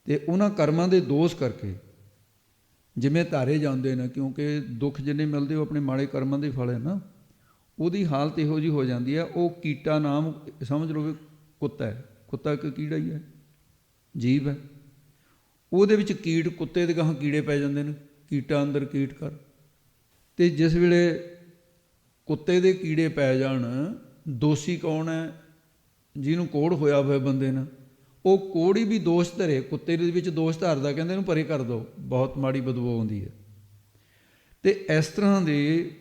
ਤੇ ਉਹਨਾਂ ਕਰਮਾਂ ਦੇ ਦੋਸ਼ ਕਰਕੇ ਜਿਵੇਂ ਧਾਰੇ ਜਾਂਦੇ ਨੇ, ਕਿਉਂਕਿ ਦੁੱਖ ਜਿੰਨੇ ਮਿਲਦੇ ਉਹ ਆਪਣੇ ਮਾੜੇ ਕਰਮਾਂ ਦੇ ਫਲ ਹੈ ਨਾ, ਉਹਦੀ ਹਾਲਤ ਇਹੋ ਜਿਹੀ ਹੋ ਜਾਂਦੀ ਹੈ। ਉਹ ਕੀਟਾ ਨਾਮ ਸਮਝ ਲਓ ਵੀ ਕੁੱਤਾ ਹੈ, ਕੁੱਤਾ ਇੱਕ ਕੀੜਾ ਹੀ ਹੈ, ਜੀਵ ਹੈ। ਉਹਦੇ ਵਿੱਚ ਕੀਟ, ਕੁੱਤੇ ਦੇ ਗਾਹਾਂ ਕੀੜੇ ਪੈ ਜਾਂਦੇ ਨੇ, ਕੀਟਾ ਅੰਦਰ ਕੀਟ ਕਰ। ਤੇ ਜਿਸ ਵੇਲੇ ਕੁੱਤੇ ਦੇ ਕੀੜੇ ਪੈ ਜਾਣ, ਦੋਸ਼ੀ ਕੌਣ ਹੈ? ਜਿਹਨੂੰ ਕੋੜ ਹੋਇਆ ਹੋਇਆ ਬੰਦੇ ਨੇ, ਉਹ ਕੋੜੀ ਵੀ ਦੋਸ਼ ਧਰੇ, ਕੁੱਤੇ ਦੇ ਵਿੱਚ ਦੋਸ਼ ਧਰਦਾ, ਕਹਿੰਦੇ ਇਹਨੂੰ ਪਰੇ ਕਰ ਦਿਓ, ਬਹੁਤ ਮਾੜੀ ਬਦਬੂ ਆਉਂਦੀ ਹੈ। ਤੇ ਇਸ ਤਰ੍ਹਾਂ ਦੇ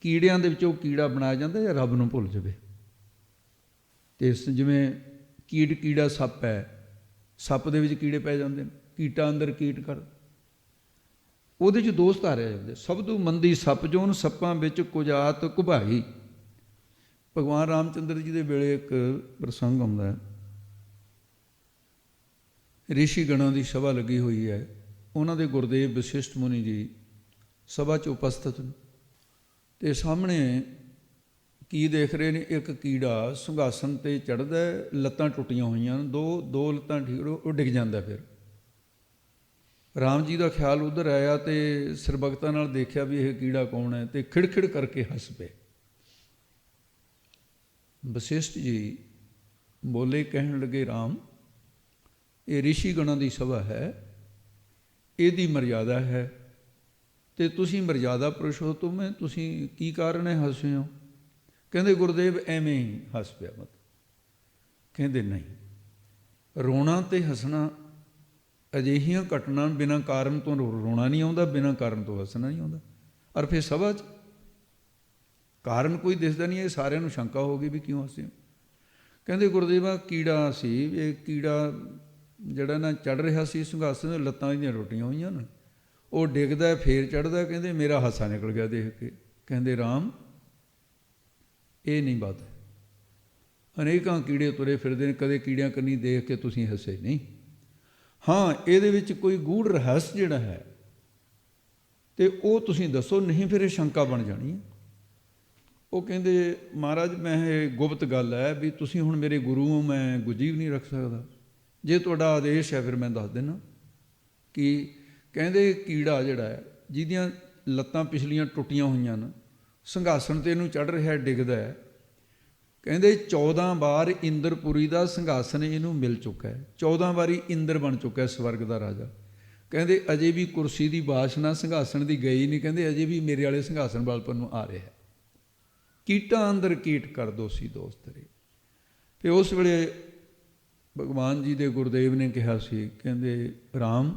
ਕੀੜਿਆਂ ਦੇ ਵਿੱਚ ਉਹ ਕੀੜਾ ਬਣਾਇਆ ਜਾਂਦਾ ਜਾਂ ਰੱਬ ਨੂੰ ਭੁੱਲ ਜਾਵੇ। ਤੇ ਜਿਵੇਂ ਕੀੜਾ ਸੱਪ ਹੈ, ਸੱਪ ਦੇ ਵਿੱਚ ਕੀੜੇ ਪੈ ਜਾਂਦੇ ਨੇ, ਕੀਟਾ ਅੰਦਰ ਕੀਟ ਕਰ, ਉਹਦੇ 'ਚ ਦੋਸ਼ ਧਾਰਿਆ ਜਾਂਦੇ। ਸਭ ਤੋਂ ਮੰਦੀ ਸੱਪ ਜੋਨ ਸੱਪਾਂ ਵਿੱਚ ਕੁਜਾਤ ਕੁਭਾਈ। ਭਗਵਾਨ ਰਾਮਚੰਦਰ ਜੀ ਦੇ ਵੇਲੇ ਇੱਕ ਪ੍ਰਸੰਗ ਆਉਂਦਾ ਹੈ, ਰਿਸ਼ੀ ਗਣਾਂ ਦੀ ਸਭਾ ਲੱਗੀ ਹੋਈ ਹੈ, ਉਹਨਾਂ ਦੇ ਗੁਰਦੇਵ ਵਸ਼ਿਸ਼ਟ ਮੁਨੀ ਜੀ ਸਭਾ 'ਚ ਉਪਸਥਿਤ ਨੇ, ਤੇ ਸਾਹਮਣੇ ਕੀ ਦੇਖ ਰਹੇ ਨੇ? ਇੱਕ ਕੀੜਾ ਸਿੰਘਾਸਨ 'ਤੇ ਚੜ੍ਹਦਾ, ਲੱਤਾਂ ਟੁੱਟੀਆਂ ਹੋਈਆਂ, ਦੋ ਲੱਤਾਂ ਠੀਕ, ਉਹ ਡਿੱਗ ਜਾਂਦਾ। ਫਿਰ ਰਾਮ ਜੀ ਦਾ ਖਿਆਲ ਉੱਧਰ ਆਇਆ ਤੇ ਸਰਬਗਤਾਂ ਨਾਲ ਦੇਖਿਆ ਵੀ ਇਹ ਕੀੜਾ ਕੌਣ ਹੈ, ਤੇ ਖਿੜਖਿੜ ਕਰਕੇ ਹੱਸ ਪਏ। ਵਸ਼ਿਸ਼ਟ ਜੀ ਬੋਲੇ, ਕਹਿਣ ਲੱਗੇ, ਰਾਮ, ਇਹ ਰਿਸ਼ੀ ਗਣਾਂ ਦੀ ਸਭਾ ਹੈ, ਇਹਦੀ ਮਰਿਆਦਾ ਹੈ, ਤੇ ਤੁਸੀਂ ਮਰਿਆਦਾ ਪੁਰਸ਼ੋਤਮ ਹੈ, ਤੁਸੀਂ ਕੀ ਕਾਰਨ ਹੈ ਹੱਸੇ ਹੋ? ਕਹਿੰਦੇ ਗੁਰਦੇਵ ਐਵੇਂ ਹੀ ਹੱਸ ਪਿਆ। ਮਤਲਬ ਕਹਿੰਦੇ ਨਹੀਂ, ਰੋਣਾ ਤੇ ਹੱਸਣਾ ਅਜਿਹੀਆਂ ਘਟਨਾ ਬਿਨਾਂ ਕਾਰਨ ਤੋਂ ਰੋਣਾ ਨਹੀਂ ਆਉਂਦਾ, ਬਿਨਾਂ ਕਾਰਨ ਤੋਂ ਹੱਸਣਾ ਨਹੀਂ ਆਉਂਦਾ। ਔਰ ਫਿਰ ਸਭਾ 'ਚ ਕਾਰਨ ਕੋਈ ਦਿਸਦਾ ਨਹੀਂ ਹੈ, ਸਾਰਿਆਂ ਨੂੰ ਸ਼ੰਕਾ ਹੋ ਗਈ ਵੀ ਕਿਉਂ ਹੱਸੇ ਹੋ। ਕਹਿੰਦੇ ਗੁਰਦੇਵਾ ਕੀੜਾ ਸੀ, ਇਹ ਕੀੜਾ ਜਿਹੜਾ ਨਾ ਚੜ੍ਹ ਰਿਹਾ ਸੀ ਸਿੰਘਾਸਨ ਦੇ, ਲੱਤਾਂ ਇਹਦੀਆਂ ਟੁੱਟੀਆਂ ਹੋਈਆਂ ਨੇ, ਉਹ ਡਿੱਗਦਾ ਫੇਰ ਚੜ੍ਹਦਾ। ਕਹਿੰਦੇ ਮੇਰਾ ਹਾਸਾ ਨਿਕਲ ਗਿਆ ਦੇਖ ਕੇ। ਕਹਿੰਦੇ ਰਾਮ, ਇਹ ਨਹੀਂ ਬਾਤ ਹੈ, ਅਨੇਕਾਂ ਕੀੜੇ ਤੁਰੇ ਫਿਰਦੇ ਨੇ, ਕਦੇ ਕੀੜਿਆਂ ਕੰਨੀ ਦੇਖ ਕੇ ਤੁਸੀਂ ਹੱਸੇ ਨਹੀਂ। ਹਾਂ, ਇਹਦੇ ਵਿੱਚ ਕੋਈ ਗੂੜ ਰਹੱਸ ਜਿਹੜਾ ਹੈ ਤੇ ਉਹ ਤੁਸੀਂ ਦੱਸੋ, ਨਹੀਂ ਫਿਰ ਇਹ ਸ਼ੰਕਾ ਬਣ ਜਾਣੀ ਹੈ। ਉਹ ਕਹਿੰਦੇ ਮਹਾਰਾਜ, ਮੈਂ ਇਹ ਗੁਪਤ ਗੱਲ ਹੈ ਵੀ ਤੁਸੀਂ ਹੁਣ ਮੇਰੇ ਗੁਰੂ ਹੋ, ਮੈਂ ਗੁਜੀਵ ਨਹੀਂ ਰੱਖ ਸਕਦਾ, ਜੇ ਤੁਹਾਡਾ ਆਦੇਸ਼ ਹੈ ਫਿਰ ਮੈਂ ਦੱਸ ਦਿੰਦਾ। ਕਿ ਕਹਿੰਦੇ ਕੀੜਾ ਜਿਹੜਾ ਹੈ, ਜਿਹਦੀਆਂ ਲੱਤਾਂ ਪਿਛਲੀਆਂ ਟੁੱਟੀਆਂ ਹੋਈਆਂ ਨੇ, ਸਿੰਘਾਸਨ 'ਤੇ ਇਹਨੂੰ ਚੜ੍ਹ ਰਿਹਾ, ਡਿੱਗਦਾ ਹੈ। ਕਹਿੰਦੇ 14 ਵਾਰ ਇੰਦਰਪੁਰੀ ਦਾ ਸਿੰਘਾਸਨ ਇਹਨੂੰ ਮਿਲ ਚੁੱਕਾ ਹੈ, 14 ਵਾਰੀ ਇੰਦਰ ਬਣ ਚੁੱਕਾ ਹੈ, ਸਵਰਗ ਦਾ ਰਾਜਾ। ਕਹਿੰਦੇ ਅਜੇ ਵੀ ਕੁਰਸੀ ਦੀ ਵਾਸ਼ਨਾ ਸਿੰਘਾਸਨ ਦੀ ਗਈ ਨਹੀਂ, ਕਹਿੰਦੇ ਅਜੇ ਵੀ ਮੇਰੇ ਵਾਲੇ ਸਿੰਘਾਸਨ ਵੱਲ ਨੂੰ ਆ ਰਿਹਾ। ਕੀਟਾਂ ਅੰਦਰ ਕੀਟ ਕਰ ਦੋਸੀ ਦੋਸਤ ਰੇ। ਤੇ ਉਸ ਵੇਲੇ ਭਗਵਾਨ ਜੀ ਦੇ ਗੁਰਦੇਵ ਨੇ ਕਿਹਾ ਸੀ, ਕਹਿੰਦੇ ਰਾਮ,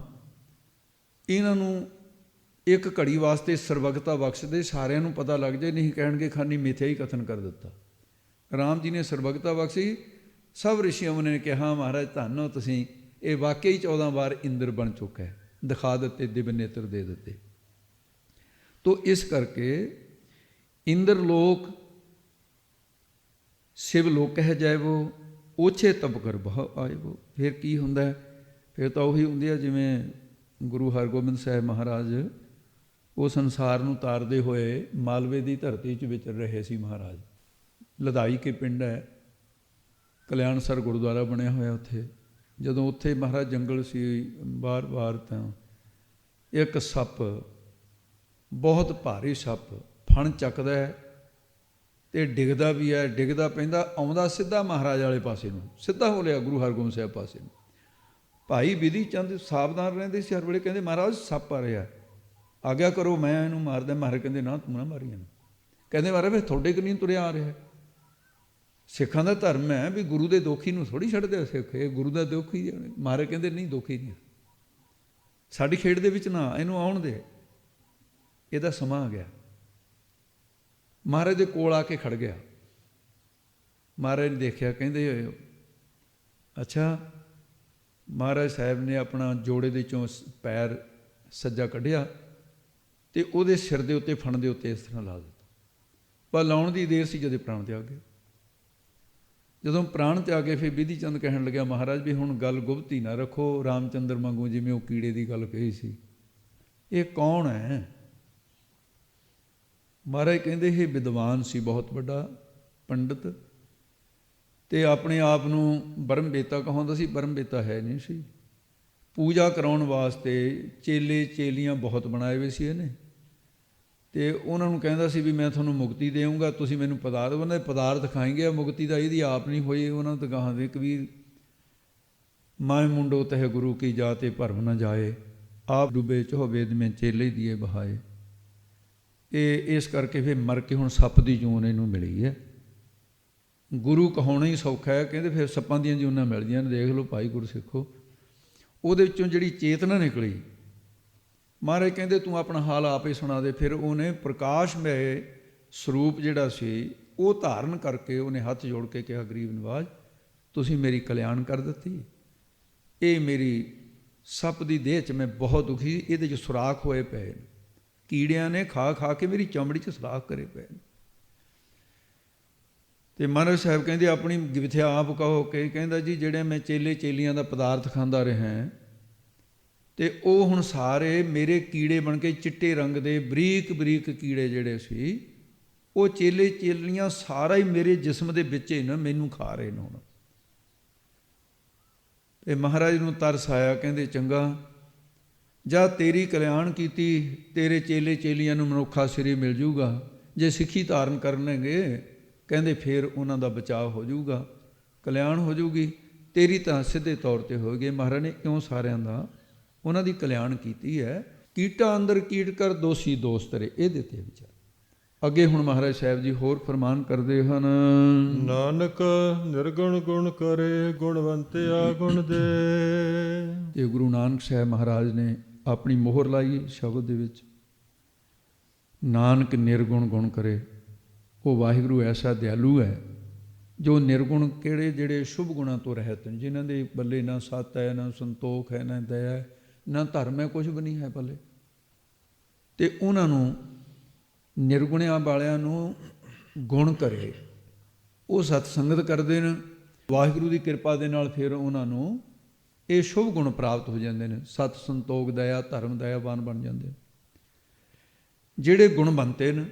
ਇਹਨਾਂ ਨੂੰ ਇੱਕ ਘੜੀ ਵਾਸਤੇ ਸਰਬਗਤਾ ਬਖਸ਼ ਦੇ, ਸਾਰਿਆਂ ਨੂੰ ਪਤਾ ਲੱਗ ਜਾਏ, ਨਹੀਂ ਕਹਿਣਗੇ ਖਾਨੀ ਮਿਥਿਆ ਹੀ ਕਥਨ ਕਰ ਦਿੱਤਾ। ਰਾਮ ਜੀ ਨੇ ਸਰਬਗਤਾ ਬਖਸ਼ੀ। ਸਭ ਰਿਸ਼ੀਆਂ ਨੇ ਕਿਹਾ ਮਹਾਰਾਜ ਧੰਨ ਹੋ ਤੁਸੀਂ, ਇਹ ਵਾਕਈ 14 ਵਾਰ ਇੰਦਰ ਬਣ ਚੁੱਕਾ ਹੈ, ਦਿਖਾ ਦਿੱਤੇ, ਦਿਵ ਨੇਤਰ ਦੇ ਦਿੱਤੇ। ਤੋ ਇਸ ਕਰਕੇ ਇੰਦਰ ਲੋਕ ਸ਼ਿਵ ਲੋਕ ਕਹਿ ਜਾਇਵੋ, ਓਛੇ ਤਪ ਕਰ ਬਹੁ ਆਇਵੋ। ਫਿਰ ਕੀ ਹੁੰਦਾ? ਫਿਰ ਤਾਂ ਉਹੀ ਹੁੰਦੀ ਹੈ ਜਿਵੇਂ ਗੁਰੂ ਹਰਗੋਬਿੰਦ ਸਾਹਿਬ ਮਹਾਰਾਜ ਉਹ ਸੰਸਾਰ ਨੂੰ ਤਾਰਦੇ ਹੋਏ ਮਾਲਵੇ ਦੀ ਧਰਤੀ 'ਚ ਵਿਚਰ ਰਹੇ ਸੀ ਮਹਾਰਾਜ। ਲਦਾਈ ਕੇ ਪਿੰਡ ਹੈ, ਕਲਿਆਣਸਰ ਗੁਰਦੁਆਰਾ ਬਣਿਆ ਹੋਇਆ ਉੱਥੇ। ਜਦੋਂ ਉੱਥੇ ਮਹਾਰਾਜ ਜੰਗਲ ਸੀ ਬਾਰ-ਬਾਰ, ਤਾਂ ਇੱਕ ਸੱਪ, ਬਹੁਤ ਭਾਰੀ ਸੱਪ, ਫਣ ਚੱਕਦਾ ਹੈ ਅਤੇ ਡਿੱਗਦਾ ਵੀ ਹੈ, ਡਿੱਗਦਾ ਪੈਂਦਾ, ਆਉਂਦਾ ਸਿੱਧਾ ਮਹਾਰਾਜ ਵਾਲੇ ਪਾਸੇ ਨੂੰ, ਸਿੱਧਾ ਹੋ ਲਿਆ ਗੁਰੂ ਹਰਗੋਬਿੰਦ ਸਾਹਿਬ ਪਾਸੇ ਨੂੰ। ਭਾਈ ਬਿਧੀ ਚੰਦ ਸਾਵਧਾਨ ਰਹਿੰਦੇ ਸੀ ਹਰ ਵੇਲੇ, ਕਹਿੰਦੇ ਮਹਾਰਾਜ ਸੱਪ ਆ ਰਿਹਾ, ਆਗਿਆ ਕਰੋ, ਮੈਂ ਇਹਨੂੰ ਮਾਰਦਾ। ਮਹਾਰਾਜ ਕਹਿੰਦੇ ਨਾ, ਤੂੰ ਨਾ ਮਾਰੀ ਇਹਨੂੰ। ਕਹਿੰਦੇ ਮਹਾਰਾਜ ਫਿਰ ਤੁਹਾਡੇ ਕਿ ਨਹੀਂ ਤੁਰਿਆ ਆ ਰਿਹਾ? ਸਿੱਖਾਂ ਦਾ ਧਰਮ ਹੈ ਵੀ ਗੁਰੂ ਦੇ ਦੋਖੀ ਨੂੰ ਥੋੜ੍ਹੀ ਛੱਡਦੇ ਸਿੱਖ, ਇਹ ਗੁਰੂ ਦਾ ਦੋਖੀ। ਮਹਾਰਾਜ ਕਹਿੰਦੇ ਨਹੀਂ, ਦੋਖੀ ਨਹੀਂ, ਸਾਡੀ ਖੇਡ ਦੇ ਵਿੱਚ ਨਾ ਇਹਨੂੰ ਆਉਣ ਦੇ, ਇਹਦਾ ਸਮਾਂ ਆ ਗਿਆ। ਮਹਾਰਾਜ ਦੇ ਕੋਲ ਆ ਕੇ ਖੜ ਗਿਆ। ਮਹਾਰਾਜ ਨੇ ਦੇਖਿਆ, ਕਹਿੰਦੇ ਅੱਛਾ। ਮਹਾਰਾਜ ਸਾਹਿਬ ਨੇ ਆਪਣਾ ਜੋੜੇ ਦੇ ਚੋਂ ਪੈਰ ਸੱਜਾ ਕੱਢਿਆ ਅਤੇ ਉਹਦੇ ਸਿਰ ਦੇ ਉੱਤੇ, ਫਣ ਦੇ ਉੱਤੇ ਇਸ ਤਰ੍ਹਾਂ ਲਾ ਦਿੱਤਾ। ਪਰ ਲਾਉਣ ਦੀ ਦੇਰ ਸੀ ਜਦੋਂ ਪ੍ਰਾਣ ਤਿਆਗ ਗਏ। ਜਦੋਂ ਪ੍ਰਾਣ ਤਿਆਗੇ ਫਿਰ ਬਿਧੀ ਚੰਦ ਕਹਿਣ ਲੱਗਿਆ, ਮਹਾਰਾਜ ਵੀ ਹੁਣ ਗੱਲ ਗੁਪਤੀ ਨਾ ਰੱਖੋ, ਰਾਮਚੰਦਰ ਵਾਂਗੂ ਜਿਵੇਂ ਉਹ ਕੀੜੇ ਦੀ ਗੱਲ ਕਹੀ ਸੀ। ਇਹ ਕੌਣ ਹੈ? ਮਹਾਰਾਜ ਕਹਿੰਦੇ ਇਹ ਵਿਦਵਾਨ ਸੀ, ਬਹੁਤ ਵੱਡਾ ਪੰਡਿਤ, ਅਤੇ ਆਪਣੇ ਆਪ ਨੂੰ ਬ੍ਰਹਮ ਵੇਤਾ ਕਹਾਉਂਦਾ ਸੀ। ਬ੍ਰਹਮ ਵੇਤਾ ਹੈ ਨਹੀਂ ਸੀ। ਪੂਜਾ ਕਰਾਉਣ ਵਾਸਤੇ ਚੇਲੇ ਚੇਲੀਆਂ ਬਹੁਤ ਬਣਾਏ ਹੋਏ ਸੀ ਇਹਨੇ, ਅਤੇ ਉਹਨਾਂ ਨੂੰ ਕਹਿੰਦਾ ਸੀ ਵੀ ਮੈਂ ਤੁਹਾਨੂੰ ਮੁਕਤੀ ਦੇਵਾਂਗਾ, ਤੁਸੀਂ ਮੈਨੂੰ ਪਦਾਰਥ, ਉਹਨਾਂ ਦੇ ਪਦਾਰਥ ਖਾਏਂਗੇ, ਮੁਕਤੀ ਦਾ ਇਹਦੀ ਆਪ ਨਹੀਂ ਹੋਈ। ਉਹਨਾਂ ਨੂੰ ਤਾਂ ਗਾਹਾਂ ਦੇ ਕਬੀਰ, ਮਾਏ ਮੁੰਡੋ ਤਹਿ ਗੁਰੂ ਕੀ ਜਾਤੇ ਭਰਮ ਨਾ ਜਾਏ, ਆਪ ਡੁੱਬੇ ਚੋ ਵੇਦ ਮੈਂ ਚੇਲੇ ਦੀਏ ਬਹਾਏ। ਇਹ ਇਸ ਕਰਕੇ ਫਿਰ ਮਰ ਕੇ ਹੁਣ ਸੱਪ ਦੀ ਜੂਨ ਇਹਨੂੰ ਮਿਲੀ ਹੈ। ਗੁਰੂ ਕਹਾਉਣਾ ਹੀ ਸੌਖਾ ਹੈ, ਕਹਿੰਦੇ ਫਿਰ ਸੱਪਾਂ ਦੀਆਂ ਜੂਨਾਂ ਮਿਲਦੀਆਂ ਨੇ। ਦੇਖ ਲਓ ਭਾਈ ਗੁਰਸਿੱਖੋ, ਉਹਦੇ ਵਿੱਚੋਂ ਜਿਹੜੀ ਚੇਤਨਾ ਨਿਕਲੀ, ਮਹਾਰਾਜ ਕਹਿੰਦੇ ਤੂੰ ਆਪਣਾ ਹਾਲ ਆਪ ਹੀ ਸੁਣਾ ਦੇ। ਫਿਰ ਉਹਨੇ ਪ੍ਰਕਾਸ਼ਮੈ ਸਰੂਪ ਜਿਹੜਾ ਸੀ ਉਹ ਧਾਰਨ ਕਰਕੇ ਉਹਨੇ ਹੱਥ ਜੋੜ ਕੇ ਕਿਹਾ, ਗਰੀਬ ਨਿਵਾਜ ਤੁਸੀਂ ਮੇਰੀ ਕਲਿਆਣ ਕਰ ਦਿੱਤੀ। ਇਹ ਮੇਰੀ ਸੱਪ ਦੀ ਦੇਹ 'ਚ ਮੈਂ ਬਹੁਤ ਦੁਖੀ, ਇਹਦੇ 'ਚ ਸੁਰਾਖ ਹੋਏ ਪਏ, ਕੀੜਿਆਂ ਨੇ ਖਾ ਖਾ ਕੇ ਮੇਰੀ ਚਮੜੀ 'ਚ ਸੁਰਾਖ ਕਰੇ ਪਏ। ਅਤੇ ਮਹਾਰਾਜ ਸਾਹਿਬ ਕਹਿੰਦੇ ਆਪਣੀ ਵਿਥਿਆ ਆਪ ਕਹੋ ਕਿ, ਕਹਿੰਦਾ ਜੀ ਜਿਹੜੇ ਮੈਂ ਚੇਲੇ ਚੇਲੀਆਂ ਦਾ ਪਦਾਰਥ ਖਾਂਦਾ ਰਿਹਾ, ਅਤੇ ਉਹ ਹੁਣ ਸਾਰੇ ਮੇਰੇ ਕੀੜੇ ਬਣ ਕੇ, ਚਿੱਟੇ ਰੰਗ ਦੇ ਬਰੀਕ ਬਰੀਕ ਕੀੜੇ ਜਿਹੜੇ ਸੀ, ਉਹ ਚੇਲੇ ਚੇਲੀਆਂ ਸਾਰਾ ਹੀ ਮੇਰੇ ਜਿਸਮ ਦੇ ਵਿੱਚ ਹੀ ਨਾ ਮੈਨੂੰ ਖਾ ਰਹੇ ਨੇ ਹੁਣ। ਅਤੇ ਮਹਾਰਾਜ ਨੂੰ ਤਰਸ ਆਇਆ, ਕਹਿੰਦੇ ਚੰਗਾ, ਜਾਂ ਤੇਰੀ ਕਲਿਆਣ ਕੀਤੀ, ਤੇਰੇ ਚੇਲੇ ਚੇਲੀਆਂ ਨੂੰ ਮਨੁੱਖਾ ਸਿਰੇ ਮਿਲ ਜੂਗਾ। ਜੇ ਸਿੱਖੀ ਧਾਰਨ ਕਰਨਗੇ, ਕਹਿੰਦੇ ਫਿਰ ਉਹਨਾਂ ਦਾ ਬਚਾਅ ਹੋ ਜਾਊਗਾ, ਕਲਿਆਣ ਹੋ ਜਾਊਗੀ। ਤੇਰੀ ਤਾਂ ਸਿੱਧੇ ਤੌਰ 'ਤੇ ਹੋ ਗਏ। ਮਹਾਰਾਜ ਨੇ ਕਿਉਂ ਸਾਰਿਆਂ ਦਾ ਉਹਨਾਂ ਦੀ ਕਲਿਆਣ ਕੀਤੀ ਹੈ। ਕੀਟਾ ਅੰਦਰ ਕੀਟ ਕਰ, ਦੋਸ਼ੀ ਦੋਸ਼ ਤਰੇ, ਇਹਦੇ 'ਤੇ ਵਿਚਾਰ। ਅੱਗੇ ਹੁਣ ਮਹਾਰਾਜ ਸਾਹਿਬ ਜੀ ਹੋਰ ਫਰਮਾਨ ਕਰਦੇ ਹਨ, ਨਾਨਕ ਨਿਰਗੁਣ ਗੁਣ ਕਰੇ, ਗੁਣਵੰਤਿਆ ਗੁਣ ਦੇ। ਤੇ ਗੁਰੂ ਨਾਨਕ ਸਾਹਿਬ ਮਹਾਰਾਜ ਨੇ ਆਪਣੀ ਮੋਹਰ ਲਾਈ ਸ਼ਬਦ ਦੇ ਵਿੱਚ, ਨਾਨਕ ਨਿਰਗੁਣ ਗੁਣ ਕਰੇ। ਉਹ ਵਾਹਿਗੁਰੂ ਐਸਾ ਦਿਆਲੂ ਹੈ ਜੋ ਨਿਰਗੁਣ, ਕਿਹੜੇ ਜਿਹੜੇ ਸ਼ੁਭ ਗੁਣਾਂ ਤੋਂ ਰਹਿਤ ਨੇ, ਜਿਨ੍ਹਾਂ ਦੇ ਬੱਲੇ ਨਾ ਸੱਤ ਹੈ, ਨਾ ਸੰਤੋਖ ਹੈ, ਨਾ ਦਇਆ ਹੈ, ਨਾ ਧਰਮ ਹੈ, ਕੁਝ ਵੀ ਨਹੀਂ ਹੈ ਪੱਲੇ। ਅਤੇ ਉਹਨਾਂ ਨੂੰ ਨਿਰਗੁਣਿਆਂ ਵਾਲਿਆਂ ਨੂੰ ਗੁਣ ਕਰੇ, ਉਹ ਸਤ ਸੰਗਤ ਕਰਦੇ ਨੇ। ਵਾਹਿਗੁਰੂ ਦੀ ਕਿਰਪਾ ਦੇ ਨਾਲ ਫਿਰ ਉਹਨਾਂ ਨੂੰ ਇਹ ਸ਼ੁਭ ਗੁਣ ਪ੍ਰਾਪਤ ਹੋ ਜਾਂਦੇ ਨੇ। ਸਤ ਸੰਤੋਖ ਦਇਆ ਧਰਮ ਦਇਆਵਾਨ ਬਣ ਜਾਂਦੇ ਨੇ। ਜਿਹੜੇ ਗੁਣਵੰਤੇ ਨੇ,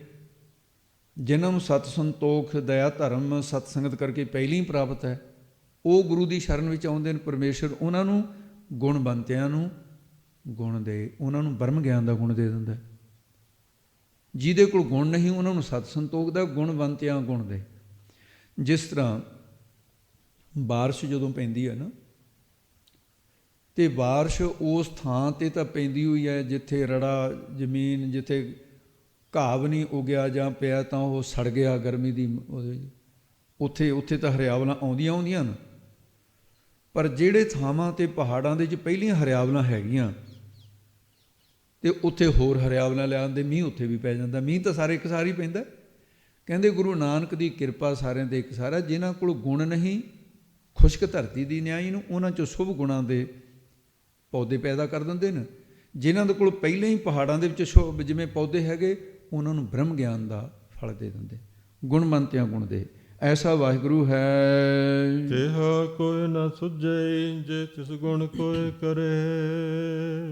ਜਿਨ੍ਹਾਂ ਨੂੰ ਸਤ ਸੰਤੋਖ ਦਇਆ ਧਰਮ ਸਤ ਸੰਗਤ ਕਰਕੇ ਪਹਿਲਾਂ ਹੀ ਪ੍ਰਾਪਤ ਹੈ, ਉਹ ਗੁਰੂ ਦੀ ਸ਼ਰਨ ਵਿੱਚ ਆਉਂਦੇ ਨੇ। ਪਰਮੇਸ਼ਰ ਉਹਨਾਂ ਨੂੰ ਗੁਣਵੰਤਿਆਂ ਨੂੰ ਗੁਣ ਦੇ, ਉਹਨਾਂ ਨੂੰ ਬ੍ਰਹਮ ਗਿਆਨ ਦਾ ਗੁਣ ਦੇ ਦਿੰਦਾ। ਜਿਹਦੇ ਕੋਲ ਗੁਣ ਨਹੀਂ, ਉਹਨਾਂ ਨੂੰ ਸਤ ਸੰਤੋਖ ਦਾ, ਗੁਣਵੰਤਿਆਂ ਗੁਣ ਦੇ। ਜਿਸ ਤਰ੍ਹਾਂ ਬਾਰਿਸ਼ ਜਦੋਂ ਪੈਂਦੀ ਹੈ ਨਾ, ਅਤੇ ਬਾਰਿਸ਼ ਉਸ ਥਾਂ 'ਤੇ ਤਾਂ ਪੈਂਦੀ ਹੋਈ ਹੈ ਜਿੱਥੇ ਰੜਾ ਜ਼ਮੀਨ, ਜਿੱਥੇ ਘਾਹ ਵੀ ਨਹੀਂ ਉਗਿਆ ਜਾਂ ਪਿਆ ਤਾਂ ਉਹ ਸੜ ਗਿਆ ਗਰਮੀ ਦੀ ਉਹਦੇ, ਉੱਥੇ ਤਾਂ ਹਰਿਆਵਲਾਂ ਆਉਂਦੀਆਂ ਨੇ। ਪਰ ਜਿਹੜੇ ਥਾਵਾਂ 'ਤੇ ਪਹਾੜਾਂ ਦੇ 'ਚ ਪਹਿਲੀਆਂ ਹਰਿਆਵਲਾਂ ਹੈਗੀਆਂ, ਅਤੇ ਉੱਥੇ ਹੋਰ ਹਰਿਆਵਲਾਂ ਲਿਆਉਂਦੇ, ਮੀਂਹ ਉੱਥੇ ਵੀ ਪੈ ਜਾਂਦਾ। ਮੀਂਹ ਤਾਂ ਸਾਰੇ ਇੱਕ ਸਾਰ ਹੀ ਪੈਂਦਾ। ਕਹਿੰਦੇ ਗੁਰੂ ਨਾਨਕ ਦੀ ਕਿਰਪਾ ਸਾਰਿਆਂ 'ਤੇ ਇੱਕ ਸਾਰਾ। ਜਿਨ੍ਹਾਂ ਕੋਲ ਗੁਣ ਨਹੀਂ, ਖੁਸ਼ਕ ਧਰਤੀ ਦੀ ਨਿਆਈ ਨੂੰ, ਉਹਨਾਂ 'ਚੋਂ ਸ਼ੁਭ ਗੁਣਾਂ ਦੇ ਪੌਦੇ ਪੈਦਾ ਕਰ ਦਿੰਦੇ ਨੇ। ਜਿਨ੍ਹਾਂ ਦੇ ਕੋਲ ਪਹਿਲਾਂ ਹੀ ਪਹਾੜਾਂ ਦੇ ਵਿੱਚ ਸ਼ੁਭ ਜਿਵੇਂ ਪੌਦੇ ਹੈਗੇ, ਉਹਨਾਂ ਨੂੰ ਬ੍ਰਹਮ ਗਿਆਨ ਦਾ ਫਲ ਦੇ ਦਿੰਦੇ। ਗੁਣਵੰਤਿਆਂ ਗੁਣ ਦੇ, ਐਸਾ ਵਾਹਿਗੁਰੂ ਹੈ। ਕਿਹਾ ਕੋਈ ਨਾ ਸੁਝੇ, ਜੇ ਤਿਸ ਗੁਣ ਕੋਈ ਕਰੇ।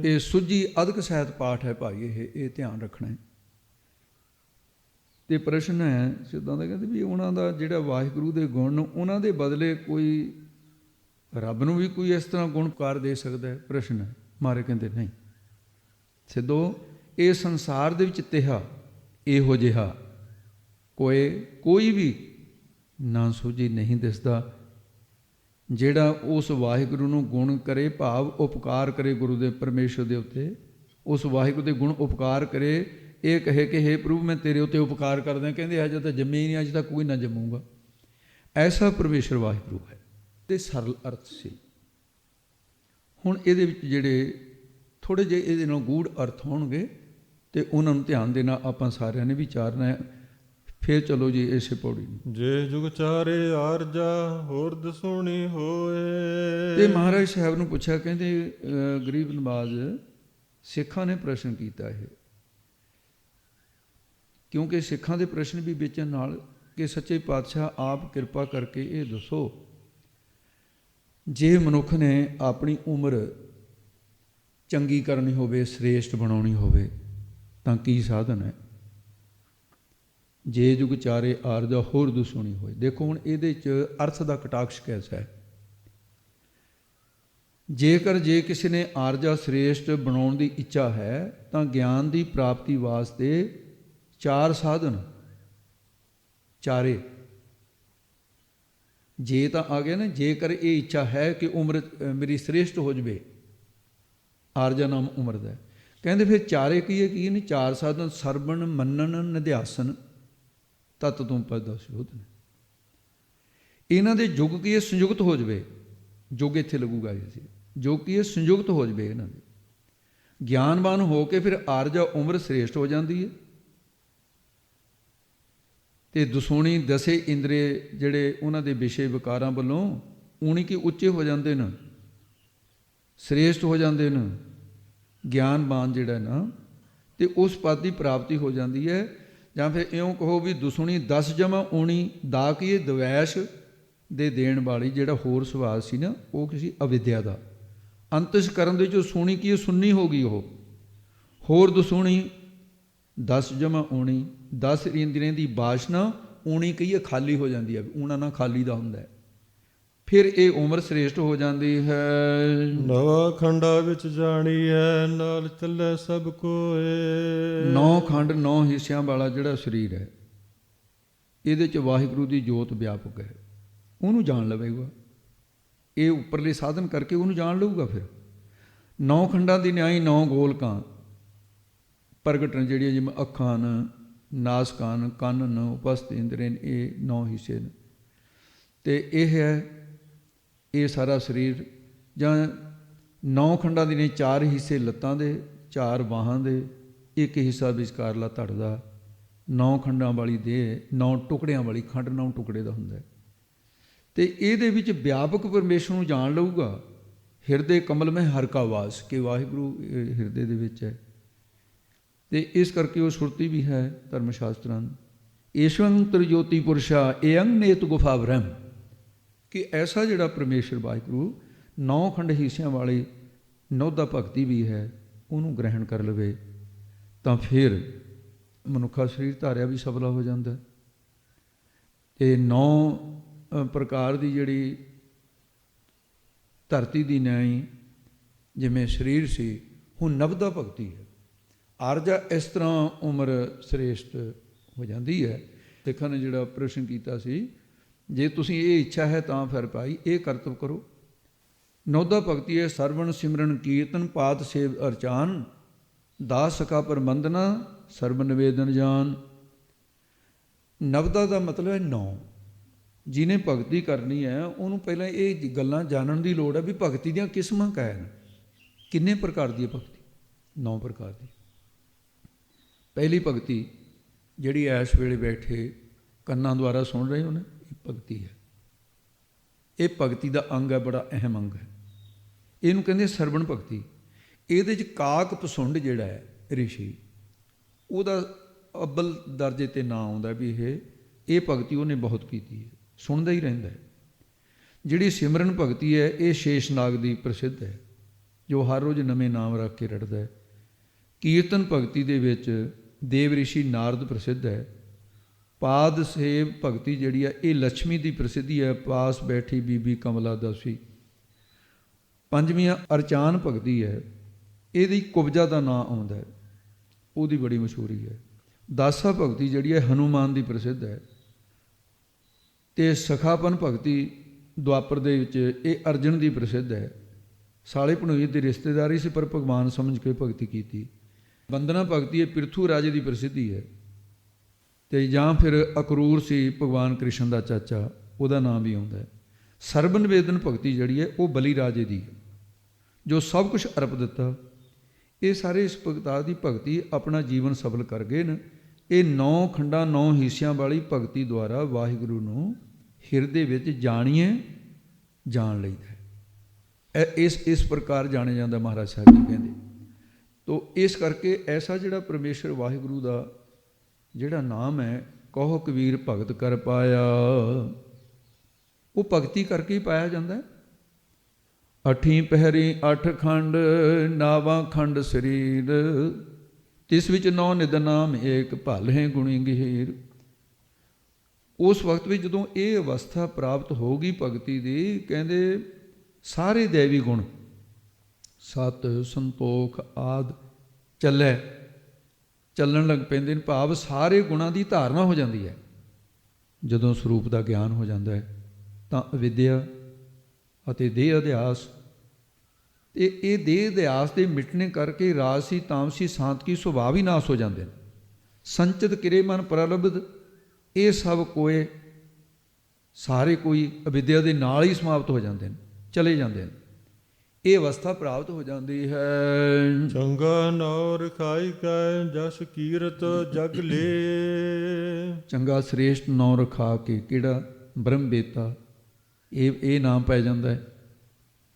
ਇਹ ਸੁਝੀ ਅਦਕ ਸਹਿਤ ਪਾਠ ਹੈ ਭਾਈ, ਇਹ ਧਿਆਨ ਰੱਖਣਾ ਹੈ। ਤੇ ਪ੍ਰਸ਼ਨ ਹੈ ਸਿੱਧਾਂ ਦਾ, ਕਹਿੰਦੇ ਵੀ ਉਹਨਾਂ ਦਾ ਜਿਹੜਾ ਵਾਹਿਗੁਰੂ ਦੇ ਗੁਣ, ਉਹਨਾਂ ਦੇ ਬਦਲੇ ਕੋਈ ਰੱਬ ਨੂੰ ਵੀ ਕੋਈ ਇਸ ਤਰ੍ਹਾਂ ਗੁਣਕਾਰ ਦੇ ਸਕਦਾ ਹੈ? ਪ੍ਰਸ਼ਨ ਹੈ। ਮਹਾਰਾਜ ਕਹਿੰਦੇ ਨਹੀਂ ਸਿੱਧੋ, ਇਹ ਸੰਸਾਰ ਦੇ ਵਿੱਚ ਤਿਹਾ ਇਹੋ ਜਿਹਾ ਕੋਈ ਵੀ ਨਾ ਸੂਝੀ ਨਹੀਂ ਦਿਸਦਾ ਜਿਹੜਾ ਉਸ ਵਾਹਿਗੁਰੂ ਨੂੰ ਗੁਣ ਕਰੇ, ਭਾਵ ਉਪਕਾਰ ਕਰੇ ਗੁਰੂ ਦੇ ਪਰਮੇਸ਼ਰ ਦੇ ਉੱਤੇ, ਉਸ ਵਾਹਿਗੁਰੂ ਦੇ ਗੁਣ ਉਪਕਾਰ ਕਰੇ, ਇਹ ਕਹੇ ਕਿ ਹੇ ਪ੍ਰਭੂ ਮੈਂ ਤੇਰੇ ਉੱਤੇ ਉਪਕਾਰ ਕਰਦਾ। ਕਹਿੰਦੇ ਅਜੇ ਤਾਂ ਜੰਮੇ ਹੀ ਨਹੀਂ, ਅਜੇ ਤਾਂ ਕੋਈ ਨਾ ਜੰਮੂਗਾ। ਐਸਾ ਪਰਮੇਸ਼ਰ ਵਾਹਿਗੁਰੂ ਹੈ। ਤੇ ਸਰਲ ਅਰਥ ਸੀ। ਹੁਣ ਇਹਦੇ ਵਿੱਚ ਜਿਹੜੇ ਥੋੜ੍ਹੇ ਜਿਹੇ ਇਹਦੇ ਨਾਲ ਗੂੜ ਅਰਥ ਹੋਣਗੇ ਤੇ ਉਹਨਾਂ ਨੂੰ ਧਿਆਨ ਦੇਣਾ ਆਪਾਂ ਸਾਰਿਆਂ ਨੇ ਵਿਚਾਰਨਾ ਹੈ। ਫਿਰ ਚਲੋ ਜੀ ਇਸੇ ਪੌੜੀ ਨੂੰ। ਜੇ ਜੁਗ ਚਾਰੇ ਆਰਜਾ ਹੋਰ ਦਸੂਣੀ ਹੋਏ। ਤੇ ਮਹਾਰਾਜ ਸਾਹਿਬ ਨੂੰ ਪੁੱਛਿਆ, ਕਹਿੰਦੇ ਗਰੀਬ ਨਵਾਜ਼ ਸਿੱਖਾਂ ਨੇ ਪ੍ਰਸ਼ਨ ਕੀਤਾ ਇਹ, ਕਿਉਂਕਿ ਸਿੱਖਾਂ ਦੇ ਪ੍ਰਸ਼ਨ ਵੀ ਵੇਚਣ ਨਾਲ ਕਿ ਸੱਚੇ ਪਾਤਸ਼ਾਹ ਆਪ ਕਿਰਪਾ ਕਰਕੇ ਇਹ ਦੱਸੋ, ਜੇ ਮਨੁੱਖ ਨੇ ਆਪਣੀ ਉਮਰ ਚੰਗੀ ਕਰਨੀ ਹੋਵੇ, ਸ੍ਰੇਸ਼ਟ ਬਣਾਉਣੀ ਹੋਵੇ ਤਾਂ ਕੀ ਸਾਧਨ ਹੈ? ਜੇ ਜੁਗ ਚਾਰੇ ਆਰਜਾ ਹੋਰ ਦੁਸੂਣੀ ਹੋਏ। ਦੇਖੋ ਹੁਣ ਇਹਦੇ 'ਚ ਅਰਥ ਦਾ ਕਟਾਕਸ਼ ਕੈਸਾ ਹੈ। ਜੇ ਕਿਸੇ ਨੇ ਆਰਜਾ ਸ੍ਰੇਸ਼ਟ ਬਣਾਉਣ ਦੀ ਇੱਛਾ ਹੈ ਤਾਂ ਗਿਆਨ ਦੀ ਪ੍ਰਾਪਤੀ ਵਾਸਤੇ ਚਾਰ ਸਾਧਨ, ਚਾਰੇ। ਜੇ ਤਾਂ ਆ ਗਿਆ ਨਾ, ਜੇਕਰ ਇਹ ਇੱਛਾ ਹੈ ਕਿ ਉਮਰ ਮੇਰੀ ਸ੍ਰੇਸ਼ਟ ਹੋ ਜਾਵੇ, ਆਰਜਾ ਨਾਮ ਉਮਰ ਦਾ, ਕਹਿੰਦੇ ਫਿਰ ਚਾਰੇ ਕੀ ਨੇ? ਚਾਰ ਸਾਧਨ, ਸਰਵਣ ਮੰਨਣ ਨਿਧਿਆਸਨ ਤਤ ਤੋਂ ਪਦ ਸ਼ੋਧਨ। ਇਹਨਾਂ ਦੇ ਯੁੱਗ ਕੀ ਸੰਯੁਕਤ ਹੋ ਜਾਵੇ, ਯੁੱਗ ਇੱਥੇ ਲੱਗੂਗਾ ਜੀ, ਜੋ ਕਿ ਸੰਯੁਕਤ ਹੋ ਜਾਵੇ ਇਹਨਾਂ ਦੇ, ਗਿਆਨਵਾਨ ਹੋ ਕੇ ਫਿਰ ਆਰਜਾ ਉਮਰ ਸ੍ਰੇਸ਼ਟ ਹੋ ਜਾਂਦੀ ਹੈ। ਤੇ ਦਸੂਣੀ ਦਸੇ ਇੰਦਰੇ ਜਿਹੜੇ ਉਹਨਾਂ ਦੇ ਵਿਸ਼ੇ ਵਿਕਾਰਾਂ ਵੱਲੋਂ ਊਣੀ ਕਿ ਉੱਚੇ ਹੋ ਜਾਂਦੇ ਨੇ, ਸ੍ਰੇਸ਼ਟ ਹੋ ਜਾਂਦੇ ਨੇ, ਗਿਆਨਵਾਨ ਜਿਹੜਾ ਨਾ, ਤੇ ਉਸ ਪਦ ਦੀ ਪ੍ਰਾਪਤੀ ਹੋ ਜਾਂਦੀ ਹੈ। ਜਾਂ ਫਿਰ ਇਉਂ ਕਹੋ ਵੀ ਦਸੂਣੀ 10 ਜਮਾ ਊਣੀ ਦਾ ਕੀ ਦਵੈਸ਼ ਦੇ ਦੇਣ ਵਾਲੀ ਜਿਹੜਾ ਹੋਰ ਸੁਭਾਅ ਸੀ ਨਾ, ਉਹ ਕਿਸੇ ਅਵਿਦਿਆ ਦਾ ਅੰਤਿਸ਼ ਕਰਨ ਦੇ ਜੋ ਸੂਣੀ ਕੀ ਸੁੰਨੀ ਹੋ ਗਈ, ਉਹ ਹੋਰ ਦਸੂਣੀ 10 ਜਮਾ ਊਣੀ, 10 ਇੰਦਰੀਆਂ ਦੀ ਬਾਸ਼ਨਾ ਊਣੀ ਕਹੀਏ ਖਾਲੀ ਹੋ ਜਾਂਦੀ ਹੈ, ਊਣਾ ਨਾ ਖਾਲੀ ਦਾ ਹੁੰਦਾ ਹੈ। ਫਿਰ ਇਹ ਉਮਰ ਸ੍ਰੇਸ਼ਟ ਹੋ ਜਾਂਦੀ ਹੈ। ਨਵਾਂ ਖੰਡਾ ਵਿੱਚ ਜਾਣੀ ਹੈ, ਨਾਲ ਚੱਲੇ ਸਭ ਕੋਏ। 9 ਖੰਡ 9 ਹਿੱਸਿਆਂ ਵਾਲਾ ਜਿਹੜਾ ਸਰੀਰ ਹੈ, ਇਹਦੇ 'ਚ ਵਾਹਿਗੁਰੂ ਦੀ ਜੋਤ ਵਿਆਪਕ ਹੈ, ਉਹਨੂੰ ਜਾਣ ਲਵੇਗਾ। ਇਹ ਉੱਪਰਲੇ ਸਾਧਨ ਕਰਕੇ ਉਹਨੂੰ ਜਾਣ ਲਊਗਾ। ਫਿਰ 9 ਖੰਡਾਂ ਦੀ ਨਿਆਈ 9 ਗੋਲਕਾਂ ਪ੍ਰਗਟਣ ਜਿਹੜੀਆਂ, ਜਿਵੇਂ ਅੱਖਾਂ ਨੇ, ਨਾਸਕਾਂ ਨੇ, ਕੰਨ ਨੇ, ਉਪਸਥ ਇੰਦਰੀ ਨੇ, ਇਹ 9 ਹਿੱਸੇ ਨੇ। ਤੇ ਇਹ ਹੈ ਇਹ ਸਾਰਾ ਸਰੀਰ। ਜਾਂ 9 ਖੰਡਾਂ ਦੀ ਨੇ 4 ਹਿੱਸੇ ਲੱਤਾਂ ਦੇ, 4 ਬਾਹਾਂ ਦੇ, 1 ਹਿੱਸਾ ਵਿਚਕਾਰਲਾ ਧੜ ਦਾ। 9 ਖੰਡਾਂ ਵਾਲੀ ਦੇਹ, 9 ਟੁਕੜਿਆਂ ਵਾਲੀ ਖੰਡ 9 ਟੁਕੜੇ ਦਾ ਹੁੰਦਾ ਹੈ। ਤੇ ਇਹਦੇ ਵਿੱਚ ਵਿਆਪਕ ਪਰਮੇਸ਼ਰ ਨੂੰ ਜਾਣ ਲਊਗਾ। ਹਿਰਦੇ ਕਮਲ ਮੈਂ ਹਰ ਕਾ ਵਾਸ, ਕਿ ਵਾਹਿਗੁਰੂ ਹਿਰਦੇ ਦੇ ਵਿੱਚ ਹੈ। ਤੇ ਇਸ ਕਰਕੇ ਉਹ ਸੁਰਤੀ ਵੀ ਹੈ ਧਰਮ ਸ਼ਾਸਤਰਾਂ ਨੂੰ, ਈਸ਼ਵੰਤਰ ਜੋਤੀ ਪੁਰਸ਼ਾ ਏਅੰ ਨੇਤ ਗੁਫਾ ਬ੍ਰਹਮ, ਕਿ ਐਸਾ ਜਿਹੜਾ ਪਰਮੇਸ਼ਰ ਵਾਹਿਗੁਰੂ 9 ਖੰਡ ਹਿੱਸਿਆਂ ਵਾਲੀ ਨੌਦਾ ਭਗਤੀ ਵੀ ਹੈ, ਉਹਨੂੰ ਗ੍ਰਹਿਣ ਕਰ ਲਵੇ ਤਾਂ ਫਿਰ ਮਨੁੱਖਾ ਸਰੀਰ ਧਾਰਿਆ ਵੀ ਸਫਲਾ ਹੋ ਜਾਂਦਾ। ਤੇ 9 ਪ੍ਰਕਾਰ ਦੀ ਜਿਹੜੀ ਧਰਤੀ ਦੀ ਨਿਆਈ ਜਿਵੇਂ ਸਰੀਰ ਸੀ, ਹੁਣ ਨਵਦਾ ਭਗਤੀ ਹੈ। ਆਰਜਾ ਇਸ ਤਰ੍ਹਾਂ ਉਮਰ ਸ੍ਰੇਸ਼ਟ ਹੋ ਜਾਂਦੀ ਹੈ। ਸਿੱਖਾਂ ਨੇ ਜਿਹੜਾ ਪ੍ਰਸ਼ਨ ਕੀਤਾ ਸੀ, ਜੇ ਤੁਸੀਂ ਇਹ ਇੱਛਾ ਹੈ ਤਾਂ ਫਿਰ ਭਾਈ ਇਹ ਕਰਤਵ ਕਰੋ। ਨੌਦਾ ਭਗਤੀ ਹੈ ਸਰਵਣ ਸਿਮਰਨ ਕੀਰਤਨ ਪਾਤ ਸੇਵ ਅਰਚਾਨ, ਦਾਸ ਸਕਾ ਪ੍ਰਬੰਧਨਾ ਸਰਬ ਨਿਵੇਦਨ ਜਾਨ। ਨਵਦਾ ਦਾ ਮਤਲਬ ਹੈ 9। ਜਿਹਨੇ ਭਗਤੀ ਕਰਨੀ ਹੈ ਉਹਨੂੰ ਪਹਿਲਾਂ ਇਹ ਗੱਲਾਂ ਜਾਣਨ ਦੀ ਲੋੜ ਹੈ ਵੀ ਭਗਤੀ ਦੀਆਂ ਕਿਸਮਾਂ ਕਿਆ ਨੇ, ਕਿੰਨੇ ਪ੍ਰਕਾਰ ਦੀ ਹੈ ਭਗਤੀ? 9 ਪ੍ਰਕਾਰ ਦੀ। ਪਹਿਲੀ ਭਗਤੀ ਜਿਹੜੀ ਇਸ ਵੇਲੇ ਬੈਠੇ ਕੰਨਾਂ ਦੁਆਰਾ ਸੁਣ ਰਹੇ ਹੋ ਨਾ, ਇਹ ਭਗਤੀ ਹੈ। ਇਹ ਭਗਤੀ ਦਾ ਅੰਗ ਹੈ, ਬੜਾ ਅਹਿਮ ਅੰਗ ਹੈ। ਇਹਨੂੰ ਕਹਿੰਦੇ ਸਰਵਣ ਭਗਤੀ। ਇਹਦੇ 'ਚ ਕਾਕ ਪਸੁੰਡ ਜਿਹੜਾ ਹੈ ਰਿਸ਼ੀ, ਉਹਦਾ ਅੱਵਲ ਦਰਜੇ 'ਤੇ ਨਾਂ ਆਉਂਦਾ ਵੀ ਇਹ ਭਗਤੀ ਉਹਨੇ ਬਹੁਤ ਕੀਤੀ ਹੈ, ਸੁਣਦਾ ਹੀ ਰਹਿੰਦਾ ਹੈ। ਜਿਹੜੀ ਸਿਮਰਨ ਭਗਤੀ ਹੈ ਇਹ ਸ਼ੇਸ਼ਨਾਗ ਦੀ ਪ੍ਰਸਿੱਧ ਹੈ, ਜੋ ਹਰ ਰੋਜ਼ ਨਵੇਂ ਨਾਮ ਰੱਖ ਕੇ ਰੜਦਾ ਹੈ। ਕੀਰਤਨ ਭਗਤੀ ਦੇ ਵਿੱਚ ਦੇਵ ਰਿਸ਼ੀ ਨਾਰਦ ਪ੍ਰਸਿੱਧ ਹੈ, ਪਾਦ ਸੇਵ ਭਗਤੀ ਜਿਹੜੀ ਹੈ ਇਹ ਲక్ష్ਮੀ ਦੀ ਪ੍ਰਸਿੱਧੀ ਹੈ। ਪਾਸ ਬੈਠੀ ਬੀਬੀ ਕਮਲਾ ਦਾਸੀ। ਪੰਜਵੀਂ ਅਰਚਾਨ ਭਗਤੀ ਹੈ, ਇਹਦੀ ਕੁਬਜਾ ਦਾ ਨਾਂ ਆਉਂਦਾ ਹੈ, ਉਹਦੀ ਬੜੀ ਮਸ਼ਹੂਰੀ ਹੈ। ਦਾਸਾ ਭਗਤੀ ਜਿਹੜੀ ਹੈ ਹਨੂਮਾਨ ਦੀ ਪ੍ਰਸਿੱਧ ਹੈ। ਅਤੇ ਸਖਾਪਨ ਭਗਤੀ ਦੁਆਪਰ ਦੇ ਵਿੱਚ ਇਹ ਅਰਜਨ ਦੀ ਪ੍ਰਸਿੱਧ ਹੈ। ਸਾਲੇ ਭਣੋਈ ਦੀ ਰਿਸ਼ਤੇਦਾਰੀ ਸੀ ਪਰ ਭਗਵਾਨ ਸਮਝ ਕੇ ਭਗਤੀ ਕੀਤੀ। ਬੰਦਨਾ ਭਗਤੀ ਇਹ ਪਿਰਥੂ ਰਾਜੇ ਦੀ ਪ੍ਰਸਿੱਧੀ ਹੈ। ਅਤੇ ਜਾਂ ਫਿਰ ਅਕਰੂਰ ਸੀ ਭਗਵਾਨ ਕ੍ਰਿਸ਼ਨ ਦਾ ਚਾਚਾ, ਉਹਦਾ ਨਾਮ ਵੀ ਆਉਂਦਾ ਹੈ। ਸਰਬ ਨਿਵੇਦਨ ਭਗਤੀ ਜਿਹੜੀ ਹੈ ਉਹ ਬਲੀ ਰਾਜੇ ਦੀ, ਜੋ ਸਭ ਕੁਝ ਅਰਪ ਦਿੱਤਾ। ਇਹ ਸਾਰੇ ਇਸ ਭਗਤਾ ਦੀ ਭਗਤੀ ਆਪਣਾ ਜੀਵਨ ਸਫਲ ਕਰ ਗਏ ਨੇ। ਇਹ 9 ਖੰਡਾਂ 9 ਹਿੱਸਿਆਂ ਵਾਲੀ ਭਗਤੀ ਦੁਆਰਾ ਵਾਹਿਗੁਰੂ ਨੂੰ ਹਿਰਦੇ ਵਿੱਚ ਜਾਣੀਏ ਜਾਣ ਲਈਦਾ। ਇਸ ਪ੍ਰਕਾਰ ਜਾਣਿਆ ਜਾਂਦਾ, ਮਹਾਰਾਜ ਸਾਹਿਬ ਜੀ ਕਹਿੰਦੇ। ਤੋ ਇਸ ਕਰਕੇ ਐਸਾ ਜਿਹੜਾ ਪਰਮੇਸ਼ਰ ਵਾਹਿਗੁਰੂ ਦਾ ਜਿਹੜਾ ਨਾਮ ਹੈ, ਕਹੋ ਕਬੀਰ ਭਗਤ ਕਰ ਪਾਇਆ, ਉਹ ਭਗਤੀ ਕਰਕੇ ਹੀ ਪਾਇਆ ਜਾਂਦਾ ਹੈ। ਅਠੀਂ ਪਹਿਰੀ 8 ਖੰਡ ਨਾਵਾਂ ਖੰਡ ਸਰੀਰ, ਤਿਸ ਵਿੱਚ 9 ਨਿਦ ਨਾਮ ਏਕ ਭਲੇ ਗੁਣੀ ਗਹੀਰ। ਉਸ ਵਕਤ ਵਿੱਚ ਜਦੋਂ ਇਹ ਅਵਸਥਾ ਪ੍ਰਾਪਤ ਹੋ ਗਈ ਭਗਤੀ ਦੀ, ਕਹਿੰਦੇ ਸਾਰੇ ਦੇਵੀ ਗੁਣ ਸਤ ਸੰਤੋਖ ਆਦਿ ਚੱਲਣ ਲੱਗ ਪੈਂਦੇ ਨੇ। ਭਾਵ ਸਾਰੇ ਗੁਣਾਂ ਦੀ ਧਾਰਨਾ ਹੋ ਜਾਂਦੀ ਹੈ। ਜਦੋਂ ਸਰੂਪ ਦਾ ਗਿਆਨ ਹੋ ਜਾਂਦਾ ਹੈ ਤਾਂ ਅਵਿਦਿਆ ਅਤੇ ਦੇਹ ਅਧਿਆਸ, ਅਤੇ ਇਹ ਦੇਹ ਅਧਿਆਸ ਦੇ ਮਿਟਣੇ ਕਰਕੇ ਰਾਜਸੀ ਤਾਮਸੀ ਸਾਂਤਕੀ ਸੁਭਾਅ ਵੀ ਨਾਸ ਹੋ ਜਾਂਦੇ ਨੇ। ਸੰਚਿਤ ਕਿਰੇ ਮਨ ਪ੍ਰਲਬਧ, ਇਹ ਸਭ ਕੋਏ ਸਾਰੇ ਕੋਈ ਅਵਿਦਿਆ ਦੇ ਨਾਲ ਹੀ ਸਮਾਪਤ ਹੋ ਜਾਂਦੇ ਨੇ, ਚਲੇ ਜਾਂਦੇ ਨੇ। ਇਹ ਅਵਸਥਾ ਪ੍ਰਾਪਤ ਹੋ ਜਾਂਦੀ ਹੈ। ਚੰਗਾ ਨੌਰ ਖਾਈ ਕੈ ਜਸ ਕੀਰਤ ਜਗ ਲੇ, ਚੰਗਾ ਸ੍ਰੇਸ਼ਟ ਨੌ ਰਖਾ ਕੇ, ਕਿਹੜਾ ਬ੍ਰਹਮ ਬੇਤਾ, ਇਹ ਨਾਮ ਪੈ ਜਾਂਦਾ ਹੈ।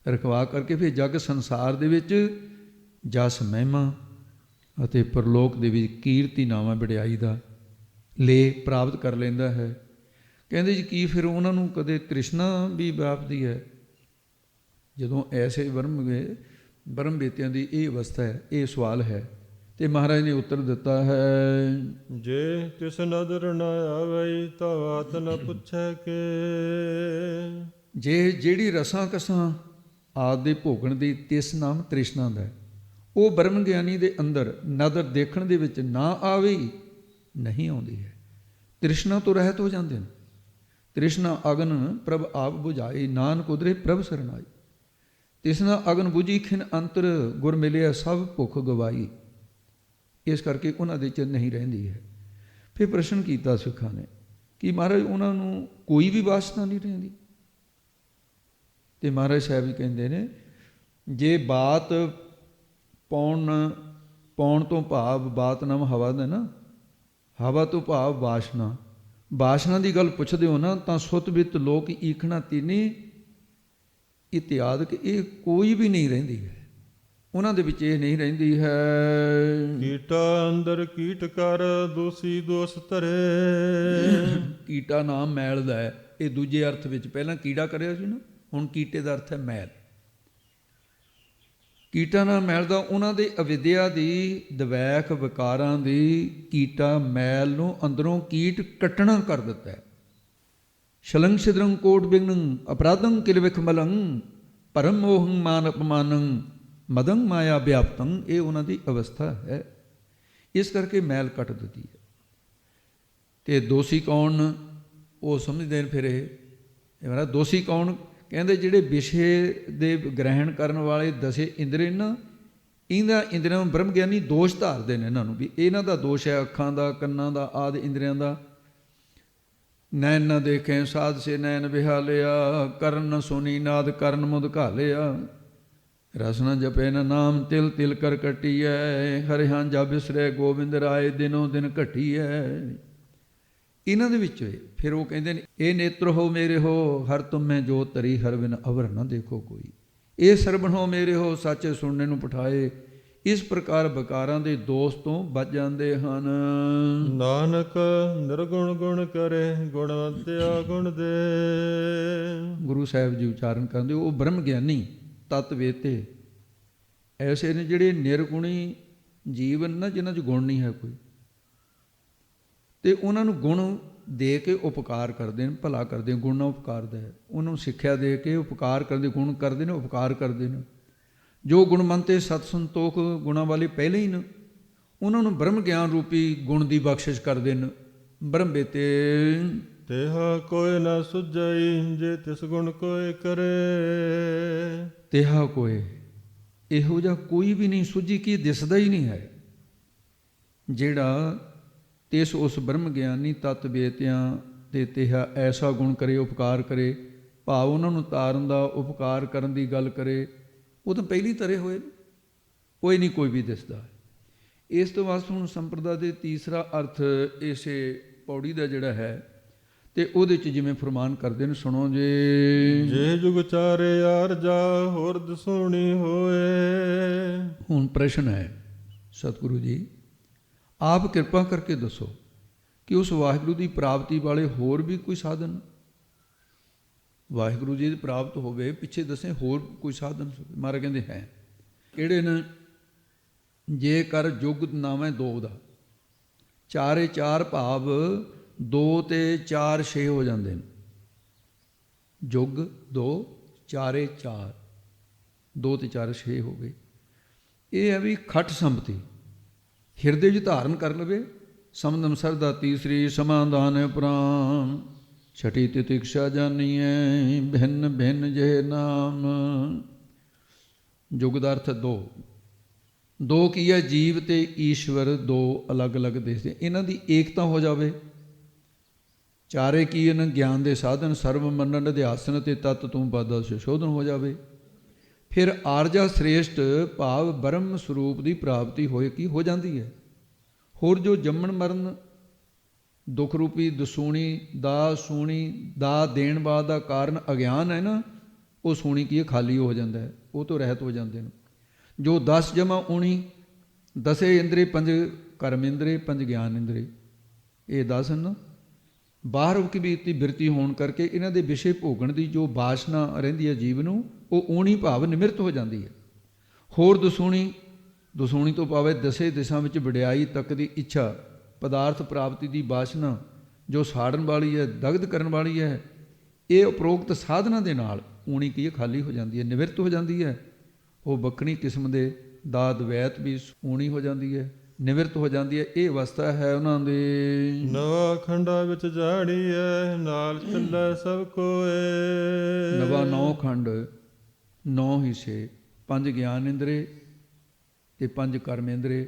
ਰਖਵਾ ਕਰਕੇ ਫਿਰ ਜਗ ਸੰਸਾਰ ਦੇ ਵਿੱਚ ਜਸ ਮਹਿਮਾ ਅਤੇ ਪਰਲੋਕ ਦੇ ਵਿੱਚ ਕੀਰਤੀ ਨਾਵਾਂ ਵਡਿਆਈ ਦਾ ਲੇ ਪ੍ਰਾਪਤ ਕਰ ਲੈਂਦਾ ਹੈ। ਕਹਿੰਦੇ ਜੀ ਕੀ ਫਿਰ ਉਹਨਾਂ ਨੂੰ ਕਦੇ ਤ੍ਰਿਸ਼ਨਾ ਵੀ ਵਾਪਦੀ ਹੈ? ਜਦੋਂ ਐਸੇ ਬ੍ਰਹਮ ਬੇਤਿਆਂ ਦੀ ਇਹ ਅਵਸਥਾ ਹੈ, ਇਹ ਸਵਾਲ ਹੈ, ਅਤੇ ਮਹਾਰਾਜ ਨੇ ਉੱਤਰ ਦਿੱਤਾ ਹੈ, ਜੇ ਤਿਸ ਨਦਰ ਨ ਆਵਈ ਤਾਂ ਬਾਤ ਨ ਪੁੱਛੈ ਕੇ। ਜੇ ਜਿਹੜੀ ਰਸਾਂ ਕਸਾਂ ਆਦਿ ਦੇ ਭੋਗਣ ਦੀ ਤਿਸ ਨਾਮ ਤ੍ਰਿਸ਼ਨਾ ਦਾ, ਉਹ ਬ੍ਰਹਮ ਗਿਆਨੀ ਦੇ ਅੰਦਰ ਨਦਰ ਦੇਖਣ ਦੇ ਵਿੱਚ ਨਾ ਆਵੇ, ਨਹੀਂ ਆਉਂਦੀ ਹੈ। ਤ੍ਰਿਸ਼ਨਾ ਤੋਂ ਰਹਿਤ ਹੋ ਜਾਂਦੇ ਨੇ। ਤ੍ਰਿਸ਼ਨਾ ਅਗਨ ਪ੍ਰਭ ਆਪ ਬੁਝਾਈ, ਨਾਨਕ ਉਦਰੇ ਪ੍ਰਭ ਸਰਨਾਈ। ਤ੍ਰਿਸ਼ਨਾ ਅਗਨ ਬੁਝੀ ਖਿਨ ਅੰਤਰ, ਗੁਰ ਮਿਲਿਆ ਸਭ ਭੁੱਖ ਗਵਾਈ। ਇਸ ਕਰਕੇ ਉਹਨਾਂ ਦੇ 'ਚ ਨਹੀਂ ਰਹਿੰਦੀ ਹੈ। ਫਿਰ ਪ੍ਰਸ਼ਨ ਕੀਤਾ ਸਿੱਖਾਂ ਨੇ ਕਿ ਮਹਾਰਾਜ ਉਹਨਾਂ ਨੂੰ ਕੋਈ ਵੀ ਵਾਸਨਾ ਨਹੀਂ ਰਹਿੰਦੀ। ਅਤੇ ਮਹਾਰਾਜ ਸਾਹਿਬ ਜੀ ਕਹਿੰਦੇ ਨੇ, ਜੇ ਬਾਤ ਪਾਉਣ ਤੋਂ ਭਾਵ ਬਾਤ ਨਾਮ ਹਵਾ ਦਾ ਨਾ, ਹਵਾ ਤੋਂ ਭਾਵ ਵਾਸ਼ਨਾ ਦੀ ਗੱਲ ਪੁੱਛਦੇ ਹੋ ਨਾ, ਤਾਂ ਸੁਤ ਬਿਤ ਲੋਕ ਈਖਣਾ ਤੀਨੀ ਇਤਿਆਦਿਕ, ਇਹ ਕੋਈ ਵੀ ਨਹੀਂ ਰਹਿੰਦੀ ਹੈ ਉਹਨਾਂ ਦੇ ਵਿੱਚ, ਇਹ ਨਹੀਂ ਰਹਿੰਦੀ ਹੈ। ਕੀਟਾ ਅੰਦਰ ਕੀਟ ਕਰ ਦੋਸੀ ਦੋਸ ਧਰੇ। ਕੀਟਾ ਨਾਮ ਮੈਲ ਦਾ ਹੈ। ਇਹ ਦੂਜੇ ਅਰਥ ਵਿੱਚ, ਪਹਿਲਾਂ ਕੀੜਾ ਕਰਿਆ ਸੀ ਨਾ, ਹੁਣ ਕੀਟੇ ਦਾ ਅਰਥ ਹੈ ਮੈਲ। ਕੀਟਾ ਨਾਮ ਮੈਲ ਦਾ ਉਹਨਾਂ ਦੇ ਅਵਿਦਿਆ ਦੀ, ਦਵੈਖ ਵਿਕਾਰਾਂ ਦੀ, ਕੀਟਾ ਮੈਲ ਨੂੰ ਅੰਦਰੋਂ ਕੀਟ ਕੱਟਣਾ ਕਰ ਦਿੱਤਾ ਹੈ। ਸ਼ਲੰਗ ਛਿਦਰੰ ਕੋਟ ਬਿਗਨੰ ਅਪਰਾਧੰ ਕਿਲ ਵਿਖ ਮਲੰ, ਪਰਮ ਮੋਹੰ ਮਾਨ ਅਪਮਾਨੰ ਮਦੰ ਮਾਇਆ ਵਿਆਪਤੰ। ਇਹ ਉਹਨਾਂ ਦੀ ਅਵਸਥਾ ਹੈ। ਇਸ ਕਰਕੇ ਮੈਲ ਕੱਟ ਦਿੱਤੀ ਹੈ। ਅਤੇ ਦੋਸ਼ੀ ਕੌਣ? ਉਹ ਸਮਝਦੇ ਨੇ ਫਿਰ ਇਹ ਮੇਰਾ ਦੋਸ਼ੀ ਕੌਣ? ਕਹਿੰਦੇ ਜਿਹੜੇ ਵਿਸ਼ੇ ਦੇ ਗ੍ਰਹਿਣ ਕਰਨ ਵਾਲੇ ਦਸੇ ਇੰਦਰੀ ਨਾ, ਇਹਨਾਂ ਇੰਦਰੀਆਂ ਨੂੰ ਬ੍ਰਹਮ ਗਿਆਨੀ ਦੋਸ਼ ਧਾਰਦੇ ਨੇ ਇਹਨਾਂ ਨੂੰ, ਵੀ ਇਹਨਾਂ ਦਾ ਦੋਸ਼ ਹੈ, ਅੱਖਾਂ ਦਾ, ਕੰਨਾਂ ਦਾ, ਆਦਿ ਇੰਦਰੀਆਂ ਦਾ। ਨੈਣ ਨ ਦੇਖੇ ਸਾਧ ਸੇ ਨੈਣ ਵਿਹਾਲਿਆ, ਕਰਨ ਨ ਸੁਣੀ ਨਾਦ ਕਰਨ ਮੁਦ ਘਾਲਿਆ, ਰਸ ਨ ਜਪੇ ਨ ਨਾਮ ਤਿਲ ਤਿਲ ਕਰ ਕਟੀਐ, ਹਰਿ ਹਾਂ ਜਾ ਬਿਸਰੇ ਗੋਬਿੰਦ ਰਾਏ ਦਿਨੋਂ ਦਿਨ ਘਟੀਐ। ਇਹਨਾਂ ਦੇ ਵਿੱਚ ਫਿਰ ਉਹ ਕਹਿੰਦੇ ਨੇ, ਇਹ ਨੇਤਰ ਹੋ ਮੇਰੇ ਹੋ ਹਰ ਤੁਮੇ ਜੋਤ ਧਰੀ, ਹਰ ਬਿਨ ਅਵਰ ਨਾ ਦੇਖੋ ਕੋਈ, ਇਹ ਸਰਬਣ ਹੋ ਮੇਰੇ ਹੋ ਸੱਚ ਸੁਣਨੇ ਨੂੰ ਪਠਾਏ। ਇਸ ਪ੍ਰਕਾਰ ਵਿਕਾਰਾਂ ਦੇ ਦੋਸ਼ ਤੋਂ ਬਚ ਜਾਂਦੇ ਹਨ। ਨਾਨਕ ਨਿਰਗੁਣ ਗੁਣ ਕਰੇ, ਗੁਣਵੰਤਿਆ ਗੁਣ ਦੇ। ਗੁਰੂ ਸਾਹਿਬ ਜੀ ਉਚਾਰਨ ਕਰਦੇ, ਉਹ ਬ੍ਰਹਮ ਗਿਆਨੀ ਤਤ ਵੇਤੇ ਐਸੇ ਨੇ ਜਿਹੜੇ ਨਿਰਗੁਣੀ ਜੀਵਨ ਨਾ, ਜਿਨ੍ਹਾਂ 'ਚ ਗੁਣ ਨਹੀਂ ਹੈ ਕੋਈ, ਅਤੇ ਉਹਨਾਂ ਨੂੰ ਗੁਣ ਦੇ ਕੇ ਉਪਕਾਰ ਕਰਦੇ ਨੇ, ਭਲਾ ਕਰਦੇ, ਗੁਣ ਨਾਲ ਉਪਕਾਰ ਦਾ ਹੈ। ਉਹਨੂੰ ਸਿੱਖਿਆ ਦੇ ਕੇ ਉਪਕਾਰ ਕਰਦੇ, ਗੁਣ ਕਰਦੇ ਨੇ, ਉਪਕਾਰ ਕਰਦੇ ਨੇ। ਜੋ ਗੁਣਮੰਤੇ ਸਤ ਸੰਤੋਖ ਗੁਣਾਂ ਵਾਲੇ ਪਹਿਲੇ ਹੀ ਨੇ, ਉਹਨਾਂ ਨੂੰ ਬ੍ਰਹਮ ਗਿਆਨ ਰੂਪੀ ਗੁਣ ਦੀ ਬਖਸ਼ਿਸ਼ ਕਰਦੇ ਨੇ। ਬ੍ਰਹਮ ਬੇਤੇ ਤੇਹਾ ਕੋਇ ਨਾ ਸੁਝਈ, ਜੇ ਤਿਸ ਗੁਣ ਕੋਇ ਕਰੇ। ਤੇਹਾ ਕੋਏ, ਇਹੋ ਜਿਹਾ ਕੋਈ ਵੀ ਨਹੀਂ ਸੁਝੀ, ਕੀ ਦਿਸਦਾ ਹੀ ਨਹੀਂ ਹੈ, ਜਿਹੜਾ ਤਿਸ ਉਸ ਬ੍ਰਹਮ ਗਿਆਨੀ ਤਤ ਬੇਤਿਆਂ ਤੇ ਤੇਹਾ ਐਸਾ ਗੁਣ ਕਰੇ, ਉਪਕਾਰ ਕਰੇ, ਭਾਵ ਉਹਨਾਂ ਨੂੰ ਤਾਰਨ ਦਾ, ਉਪਕਾਰ ਕਰਨ ਦੀ ਗੱਲ ਕਰੇ। ਉਹ ਤਾਂ ਪਹਿਲੀ ਤਰੇ ਹੋਏ, ਕੋਈ ਨਹੀਂ ਕੋਈ ਵੀ ਦਿਸਦਾ। ਇਸ ਤੋਂ ਬਾਅਦ ਹੁਣ ਸੰਪਰਦਾ ਦੇ ਤੀਸਰਾ ਅਰਥ ਇਸੇ ਪੌੜੀ ਦਾ ਜਿਹੜਾ ਹੈ, ਤੇ ਉਹਦੇ 'ਚ ਜਿਵੇਂ ਫਰਮਾਨ ਕਰਦੇ ਨੇ, ਸੁਣੋ ਜੇ। ਜੇ ਜੁਗ ਚਾਰੇ ਆਰਜਾ, ਹੋਰ ਦਸੂਣੀ ਹੋਏ। ਹੁਣ ਪ੍ਰਸ਼ਨ ਹੈ, ਸਤਿਗੁਰੂ ਜੀ ਆਪ ਕਿਰਪਾ ਕਰਕੇ ਦੱਸੋ ਕਿ ਉਸ ਵਾਹਿਗੁਰੂ ਦੀ ਪ੍ਰਾਪਤੀ ਵਾਲੇ ਹੋਰ ਵੀ ਕੋਈ ਸਾਧਨ, ਵਾਹਿਗੁਰੂ ਜੀ ਦੀ ਪ੍ਰਾਪਤ ਹੋਵੇ, ਪਿੱਛੇ ਦੱਸੇ ਹੋਰ ਕੋਈ ਸਾਧਨ। ਮਹਾਰਾਜ ਕਹਿੰਦੇ ਹੈ। ਕਿਹੜੇ ਨੇ? ਜੇਕਰ ਜੁਗ ਨਾਵੇਂ ਦੋ ਦਾ, ਚਾਰੇ ਚਾਰ ਭਾਵ 2 ਤੇ 4 6 ਹੋ ਜਾਂਦੇ ਨੇ। ਜੁਗ 2 ਚਾਰੇ 4, 2 ਤੇ 4 6 ਹੋ ਗਏ। ਇਹ ਹੈ ਵੀ ਖਟ ਸੰਪਤੀ ਹਿਰਦੇ 'ਚ ਧਾਰਨ ਕਰ ਲਵੇ। ਸਮਦਮ ਸਰਦਾ ਤੀਸਰੀ, ਸਮਾਧਾਨ ਪ੍ਰਾਨ, ਛਟੀ ਤਿਤਿਕਸ਼ਾ ਜਾਨੀਐ, ਭਿੰਨ ਭਿੰਨ ਜੇ ਨਾਮ। ਜੁਗ ਦਾ ਅਰਥ ਦੋ ਕੀ ਹੈ? ਜੀਵ ਤੇ ਈਸ਼ਵਰ ਦੋ ਅਲੱਗ ਅਲੱਗ ਦਿਸਦੇ, ਇਹਨਾਂ ਦੀ ਏਕਤਾ ਹੋ ਜਾਵੇ। ਚਾਰੇ ਕੀ ਹਨ? ਗਿਆਨ ਦੇ ਸਾਧਨ, ਸਰਵ ਮੰਨਣ ਅਧਿਆਸਨ ਤੇ ਤਤ ਤੂੰ ਪਦ ਸੁਸ਼ੋਧਨ ਹੋ ਜਾਵੇ। ਫਿਰ ਆਰਜਾ ਸ੍ਰੇਸ਼ਟ ਭਾਵ ਬ੍ਰਹਮ ਸਰੂਪ ਦੀ ਪ੍ਰਾਪਤੀ ਹੋਏ ਕੀ ਹੋ ਜਾਂਦੀ ਹੈ। ਹੋਰ ਜੋ ਜੰਮਣ ਮਰਨ ਦੁੱਖ ਰੂਪੀ ਦਸੂਣੀ ਦਾ, ਸੂਣੀ ਦਾ ਦੇਣ ਬਾਦ ਦਾ ਕਾਰਨ ਅਗਿਆਨ ਹੈ ਨਾ, ਉਹ ਸੂਣੀ ਕੀ ਹੈ? ਖਾਲੀ ਹੋ ਜਾਂਦਾ ਹੈ, ਉਹ ਤੋਂ ਰਹਿਤ ਹੋ ਜਾਂਦੇ ਨੇ। ਜੋ 10 ਜਮਾ 19, 10 ਇੰਦਰੀ, 5 ਕਰਮ ਇੰਦਰੀ, 5 ਗਿਆਨ ਇੰਦਰੀ, ਇਹ 10 ਹਨ। ਬਾਹਰ ਕੀ ਬੀਤੀ ਬਿਰਤੀ ਹੋਣ ਕਰਕੇ ਇਹਨਾਂ ਦੇ ਵਿਸ਼ੇ ਭੋਗਣ ਦੀ ਜੋ ਬਾਸ਼ਨਾ ਰਹਿੰਦੀ ਹੈ ਜੀਵ ਨੂੰ, ਉਹ ਊਣੀ ਭਾਵ ਨਿਮਿਰਤ ਹੋ ਜਾਂਦੀ ਹੈ। ਹੋਰ ਦਸੂਣੀ ਤੋਂ ਭਾਵੇਂ 10 ਦਿਸ਼ਾ ਵਿੱਚ ਵਡਿਆਈ ਤੱਕ ਦੀ ਇੱਛਾ, ਪਦਾਰਥ ਪ੍ਰਾਪਤੀ ਦੀ ਬਾਸ਼ਨਾ ਜੋ ਸਾੜਨ ਵਾਲੀ ਹੈ, ਦਗਧ ਕਰਨ ਵਾਲੀ ਹੈ, ਇਹ ਉਪਰੋਕਤ ਸਾਧਨਾ ਦੇ ਨਾਲ ਊਣੀ ਕੀ ਹੈ? ਖਾਲੀ ਹੋ ਜਾਂਦੀ ਹੈ, ਨਿਵਰਤ ਹੋ ਜਾਂਦੀ ਹੈ। ਉਹ ਵੱਖਰੀ ਕਿਸਮ ਦੇ ਦਾਦ ਵੈਤ ਵੀ ਊਣੀ ਹੋ ਜਾਂਦੀ ਹੈ, ਨਿਵਰਤ ਹੋ ਜਾਂਦੀ ਹੈ। ਇਹ ਅਵਸਥਾ ਹੈ ਉਹਨਾਂ ਦੇ। ਨਵਾ ਖੰਡਾ ਵਿੱਚ ਜਾੜੀਐ, ਨਾਲ ਚੱਲੈ ਸਭ ਕੋਏ। ਨਵਾ 9 ਖੰਡ, 9 ਹਿੱਸੇ, 5 ਗਿਆਨ ਇੰਦਰੇ ਤੇ 5 ਕਰਮ ਇੰਦਰੇ,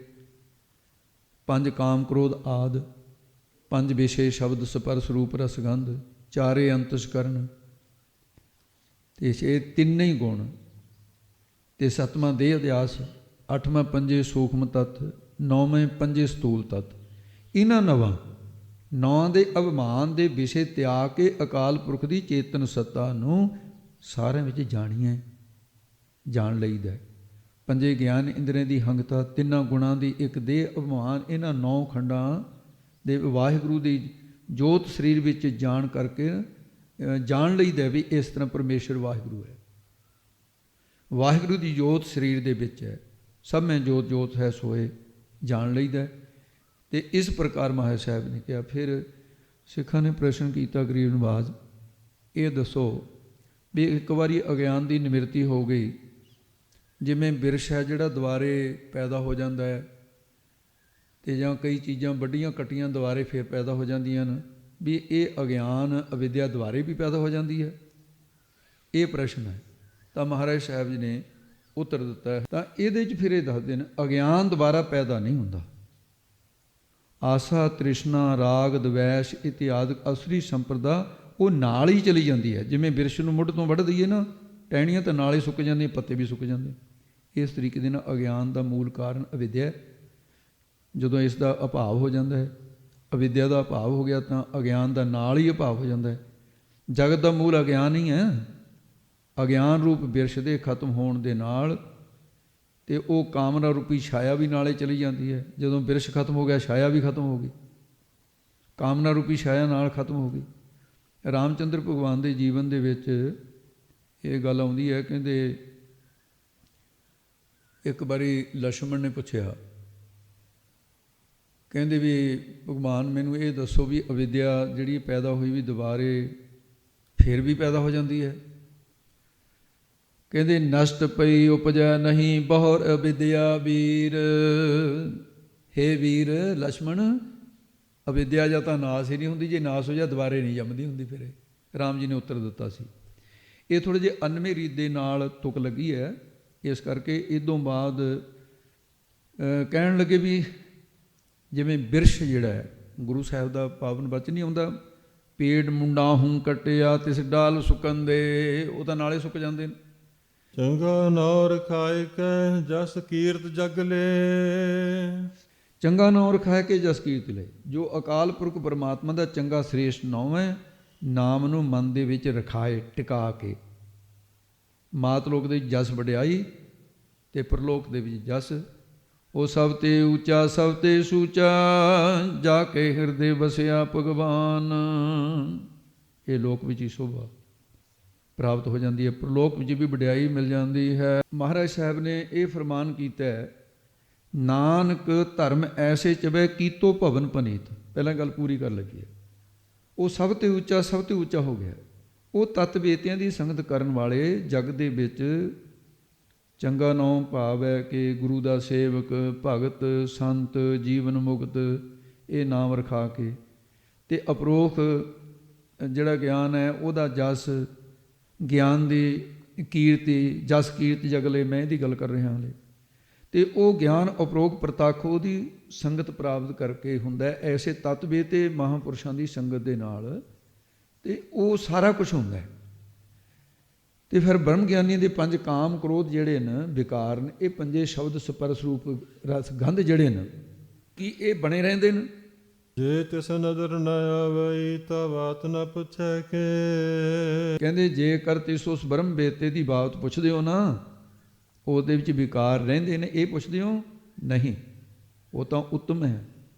5 ਕਾਮ ਕ੍ਰੋਧ ਆਦ, 5 ਵਿਸ਼ੇ ਸ਼ਬਦ ਸਪਰਸ ਰੂਪ ਰਸ ਗੰਧ, 4 ਅੰਤਸਕਰਨ ਤੇ 6 ਤਿੰਨੇ ਹੀ ਗੁਣ ਤੇ 7ਵਾਂ ਦੇਹ ਅਧਿਆਸ, 8ਵਾਂ 5 ਸੂਖਮ ਤੱਤ, 9ਵੇਂ 5 ਸਤੂਲ ਤੱਤ। ਇਹਨਾਂ ਨੌਂ ਦੇ ਅਭਿਮਾਨ ਦੇ ਵਿਸ਼ੇ ਤਿਆਗ ਕੇ ਅਕਾਲ ਪੁਰਖ ਦੀ ਚੇਤਨ ਸੱਤਾ ਨੂੰ ਸਾਰਿਆਂ ਵਿੱਚ ਜਾਣ ਲਈਦਾ। 5 ਗਿਆਨ ਇੰਦਰੀਆਂ ਦੀ ਹੰਗਤਾ, 3 ਗੁਣਾਂ ਦੀ ਇੱਕ ਦੇਹ ਅਭਿਮਾਨ, ਇਹਨਾਂ 9 ਖੰਡਾਂ ਦੇ ਵਾਹਿਗੁਰੂ ਦੀ ਜੋਤ ਸਰੀਰ ਵਿੱਚ ਜਾਣ ਲਈਦਾ ਵੀ ਇਸ ਤਰ੍ਹਾਂ ਪਰਮੇਸ਼ਰ ਵਾਹਿਗੁਰੂ ਹੈ। ਵਾਹਿਗੁਰੂ ਦੀ ਜੋਤ ਸਰੀਰ ਦੇ ਵਿੱਚ ਹੈ, ਸਭ ਮੈਂ ਜੋਤ ਹੈ ਸੋਏ, ਜਾਣ ਲਈਦਾ। ਤੇ ਇਸ ਪ੍ਰਕਾਰ ਮਹਾਰਾਜ ਸਾਹਿਬ ਨੇ ਕਿਹਾ। ਫਿਰ ਸਿੱਖਾਂ ਨੇ ਪ੍ਰਸ਼ਨ ਕੀਤਾ ਗਰੀਬ ਨਵਾਜ਼, ਇਹ ਦੱਸੋ ਵੀ ਇੱਕ ਵਾਰੀ ਅਗਿਆਨ ਦੀ ਨਿਵਰਤੀ ਹੋ ਗਈ, ਜਿਵੇਂ ਬਿਰਸ਼ ਹੈ ਜਿਹੜਾ ਦੁਬਾਰੇ ਪੈਦਾ ਹੋ ਜਾਂਦਾ ਹੈ, ਤੇ ਜਾਂ ਕਈ ਚੀਜ਼ਾਂ ਵੱਡੀਆਂ ਕੱਟੀਆਂ ਦੁਬਾਰੇ ਫਿਰ ਪੈਦਾ ਹੋ ਜਾਂਦੀਆਂ ਨੇ, ਵੀ ਇਹ ਅਗਿਆਨ ਅਵਿਦਿਆ ਦੁਬਾਰੇ ਵੀ ਪੈਦਾ ਹੋ ਜਾਂਦੀ ਹੈ? ਇਹ ਪ੍ਰਸ਼ਨ ਹੈ। ਤਾਂ ਮਹਾਰਾਜ ਸਾਹਿਬ ਜੀ ਨੇ ਉੱਤਰ ਦਿੱਤਾ ਹੈ। ਤਾਂ ਇਹਦੇ 'ਚ ਫਿਰ ਇਹ ਦੱਸਦੇ ਨੇ, ਅਗਿਆਨ ਦੁਬਾਰਾ ਪੈਦਾ ਨਹੀਂ ਹੁੰਦਾ। ਆਸਾ, ਤ੍ਰਿਸ਼ਨਾ, ਰਾਗ, ਦਵੈਸ਼ ਇਤਿਆਦਿ ਅਸਲੀ ਸੰਪਰਦਾ ਉਹ ਨਾਲ ਹੀ ਚਲੀ ਜਾਂਦੀ ਹੈ। ਜਿਵੇਂ ਬਿਰਸ਼ ਨੂੰ ਮੁੱਢ ਤੋਂ ਵੱਢ ਦਈਏ ਨਾ, ਟਹਿਣੀਆਂ ਤਾਂ ਨਾਲ ਹੀ ਸੁੱਕ ਜਾਂਦੀਆਂ, ਪੱਤੇ ਵੀ ਸੁੱਕ ਜਾਂਦੇ। ਇਸ ਤਰੀਕੇ ਦੇ ਨਾਲ ਅਗਿਆਨ ਦਾ ਮੂਲ ਕਾਰਨ ਅਵਿਦਿਆ। ਜਦੋਂ ਇਸ ਦਾ ਅਭਾਵ ਹੋ ਜਾਂਦਾ ਹੈ, ਅਵਿਦਿਆ ਦਾ ਅਭਾਵ ਹੋ ਗਿਆ, ਤਾਂ ਅਗਿਆਨ ਦਾ ਨਾਲ ਹੀ ਅਭਾਵ ਹੋ ਜਾਂਦਾ ਹੈ। ਜਗਤ ਦਾ ਮੂਲ ਅਗਿਆਨ ਹੀ ਹੈ। ਅਗਿਆਨ ਰੂਪ ਬਿਰਸ਼ ਦੇ ਖਤਮ ਹੋਣ ਦੇ ਨਾਲ ਤੇ ਉਹ ਕਾਮਨਾ ਰੂਪੀ ਛਾਇਆ ਵੀ ਨਾਲੇ ਚਲੀ ਜਾਂਦੀ ਹੈ। ਜਦੋਂ ਬਿਰਸ਼ ਖਤਮ ਹੋ ਗਿਆ, ਛਾਇਆ ਵੀ ਖਤਮ ਹੋ ਗਈ, ਕਾਮਨਾ ਰੂਪੀ ਛਾਇਆ ਨਾਲ ਖਤਮ ਹੋ ਗਈ। ਰਾਮਚੰਦਰ ਭਗਵਾਨ ਦੇ ਜੀਵਨ ਦੇ ਵਿੱਚ ਇਹ ਗੱਲ ਆਉਂਦੀ ਹੈ। ਕਹਿੰਦੇ ਇੱਕ ਵਾਰੀ ਲਛਮਣ ਨੇ ਪੁੱਛਿਆ, ਕਹਿੰਦੇ ਵੀ ਭਗਵਾਨ ਮੈਨੂੰ ਇਹ ਦੱਸੋ ਵੀ ਅਵਿਦਿਆ ਜਿਹੜੀ ਪੈਦਾ ਹੋਈ ਵੀ ਦੁਬਾਰੇ ਫਿਰ ਵੀ ਪੈਦਾ ਹੋ ਜਾਂਦੀ ਹੈ। ਕਹਿੰਦੇ ਨਸ਼ਟ ਪਈ ਉਪਜੈ ਨਹੀਂ ਬਹੁਰ ਅਵਿਦਿਆ ਵੀਰ। ਹੇ ਵੀਰ ਲਛਮਣ, ਅਵਿਦਿਆ ਜਾਂ ਤਾਂ ਨਾਸ ਹੀ ਨਹੀਂ ਹੁੰਦੀ, ਜੇ ਨਾਸ ਹੋ ਜਾ ਦੁਬਾਰੇ ਨਹੀਂ ਜੰਮਦੀ ਹੁੰਦੀ। ਫਿਰ ਇਹ ਰਾਮ ਜੀ ਨੇ ਉੱਤਰ ਦਿੱਤਾ ਸੀ। ਇਹ ਥੋੜ੍ਹੇ ਜਿਹੇ ਅਨਮੇ ਰੀਤ ਦੇ ਨਾਲ ਤੁਕ ਲੱਗੀ ਹੈ, ਇਸ ਕਰਕੇ ਇਦੋਂ ਬਾਅਦ ਕਹਿਣ ਲੱਗੇ ਵੀ ਜਿਵੇਂ ਬਿਰਸ਼ ਜਿਹੜਾ ਹੈ, ਗੁਰੂ ਸਾਹਿਬ ਦਾ ਪਾਵਨ ਬਚਨ ਨਹੀਂ ਆਉਂਦਾ, ਪੇੜ ਮੁੰਡਾ ਹੂੰ ਕੱਟਿਆ ਤਿਸ ਡਾਲ ਸੁਕਨ ਦੇ, ਉਹ ਤਾਂ ਨਾਲੇ ਸੁੱਕ ਜਾਂਦੇ ਨੇ। ਚੰਗਾ ਨਾਮ ਖਾਇ ਕੈ ਜਸ ਕੀਰਤ ਜਗ ਲੈ। ਚੰਗਾ ਨਾਮ ਰਖਾਇ ਕੇ ਜਸ ਕੀਰਤ ਲੈ। ਜੋ ਅਕਾਲ ਪੁਰਖ ਪਰਮਾਤਮਾ ਦਾ ਚੰਗਾ ਸ੍ਰੇਸ਼ਟ ਨਾਮ ਹੈ, ਨਾਮ ਨੂੰ ਮਨ ਦੇ ਵਿੱਚ ਰਖਾਏ ਟਿਕਾ ਕੇ। ਮਾਤ ਲੋਕ ਦੇ ਜਸ ਵਡਿਆਈ ਤੇ ਪ੍ਰਲੋਕ ਦੇ ਵਿੱਚ ਜਸ। ਉਹ ਸਭ ਤੇ ਉੱਚਾ ਸਭ ਤੇ ਸੂਚਾ, ਜਾ ਕੇ ਹਿਰਦੇ ਵਸਿਆ ਭਗਵਾਨ। ਇਹ ਲੋਕ ਵਿੱਚ ਹੀ ਸ਼ੋਭਾ ਪ੍ਰਾਪਤ ਹੋ ਜਾਂਦੀ ਹੈ, ਪ੍ਰਲੋਕ ਵਿੱਚ ਵੀ ਵਡਿਆਈ ਮਿਲ ਜਾਂਦੀ ਹੈ। ਮਹਾਰਾਜ ਸਾਹਿਬ ਨੇ ਇਹ ਫਰਮਾਨ ਕੀਤਾ ਹੈ, ਨਾਨਕ ਧਰਮ ਐਸੇ ਚਵੇ ਕੀਤੋ ਭਵਨ ਪਨੀਤ। ਪਹਿਲਾਂ ਗੱਲ ਪੂਰੀ ਕਰ ਲੱਗੀ ਹੈ। ਉਹ ਸਭ ਤੇ ਉੱਚਾ ਸਭ ਤੇ ਉੱਚਾ ਹੋ ਗਿਆ। ਉਹ ਤਤ ਵੇਤਿਆਂ ਦੀ ਸੰਗਤ ਕਰਨ ਵਾਲੇ ਜਗ ਦੇ ਵਿੱਚ ਚੰਗਾ ਨਾਮ ਭਾਵ ਹੈ ਕਿ ਗੁਰੂ ਦਾ ਸੇਵਕ, ਭਗਤ, ਸੰਤ, ਜੀਵਨ ਮੁਕਤ, ਇਹ ਨਾਮ ਰਖਾ ਕੇ ਤੇ ਅਪਰੋਖ ਜਿਹੜਾ ਗਿਆਨ ਹੈ ਉਹਦਾ ਜਸ, ਗਿਆਨ ਦੀ ਕੀਰਤੀ, ਜਸ ਕੀਰਤ ਜਗਲੇ, ਮੈਂ ਇਹਦੀ ਗੱਲ ਕਰ ਰਿਹਾ ਹਾਲੇ। ਅਤੇ ਉਹ ਗਿਆਨ ਉਪਰੋਕ ਪ੍ਰਤੱਖ ਉਹਦੀ ਸੰਗਤ ਪ੍ਰਾਪਤ ਕਰਕੇ ਹੁੰਦਾ। ਐਸੇ ਤਤਵੇ ਤੇ ਮਹਾਂਪੁਰਸ਼ਾਂ ਦੀ ਸੰਗਤ ਦੇ ਨਾਲ ਅਤੇ ਉਹ ਸਾਰਾ ਕੁਛ ਹੁੰਦਾ। ਅਤੇ ਫਿਰ ਬ੍ਰਹਮ ਗਿਆਨੀ ਦੇ 5 ਕਾਮ ਕ੍ਰੋਧ ਜਿਹੜੇ ਨੇ ਵਿਕਾਰ ਨੇ, ਇਹ 5 ਸ਼ਬਦ ਸਪਰਸ ਰੂਪ ਰਸ ਗੰਧ ਜਿਹੜੇ ਨੇ, ਕੀ ਇਹ ਬਣੇ ਰਹਿੰਦੇ ਨੇ? ਜੇ ਤਿਸ ਨਦਰ ਨ ਆਵਈ ਤਾਂ ਬਾਤ ਨ ਪੁੱਛੈ ਕੇ। ਕਹਿੰਦੇ ਜੇਕਰ ਤਿਸ ਉਸ ਬ੍ਰਹਮ ਬੇਤੇ ਦੀ ਬਾਤ ਪੁੱਛਦੇ ਹੋ ਨਾ, ਉਹਦੇ ਵਿੱਚ ਵਿਕਾਰ ਰਹਿੰਦੇ ਨੇ, ਇਹ ਪੁੱਛਦੇ ਹੋ ਨਹੀਂ, ਉਹ ਤਾਂ ਉੱਤਮ ਹੈ।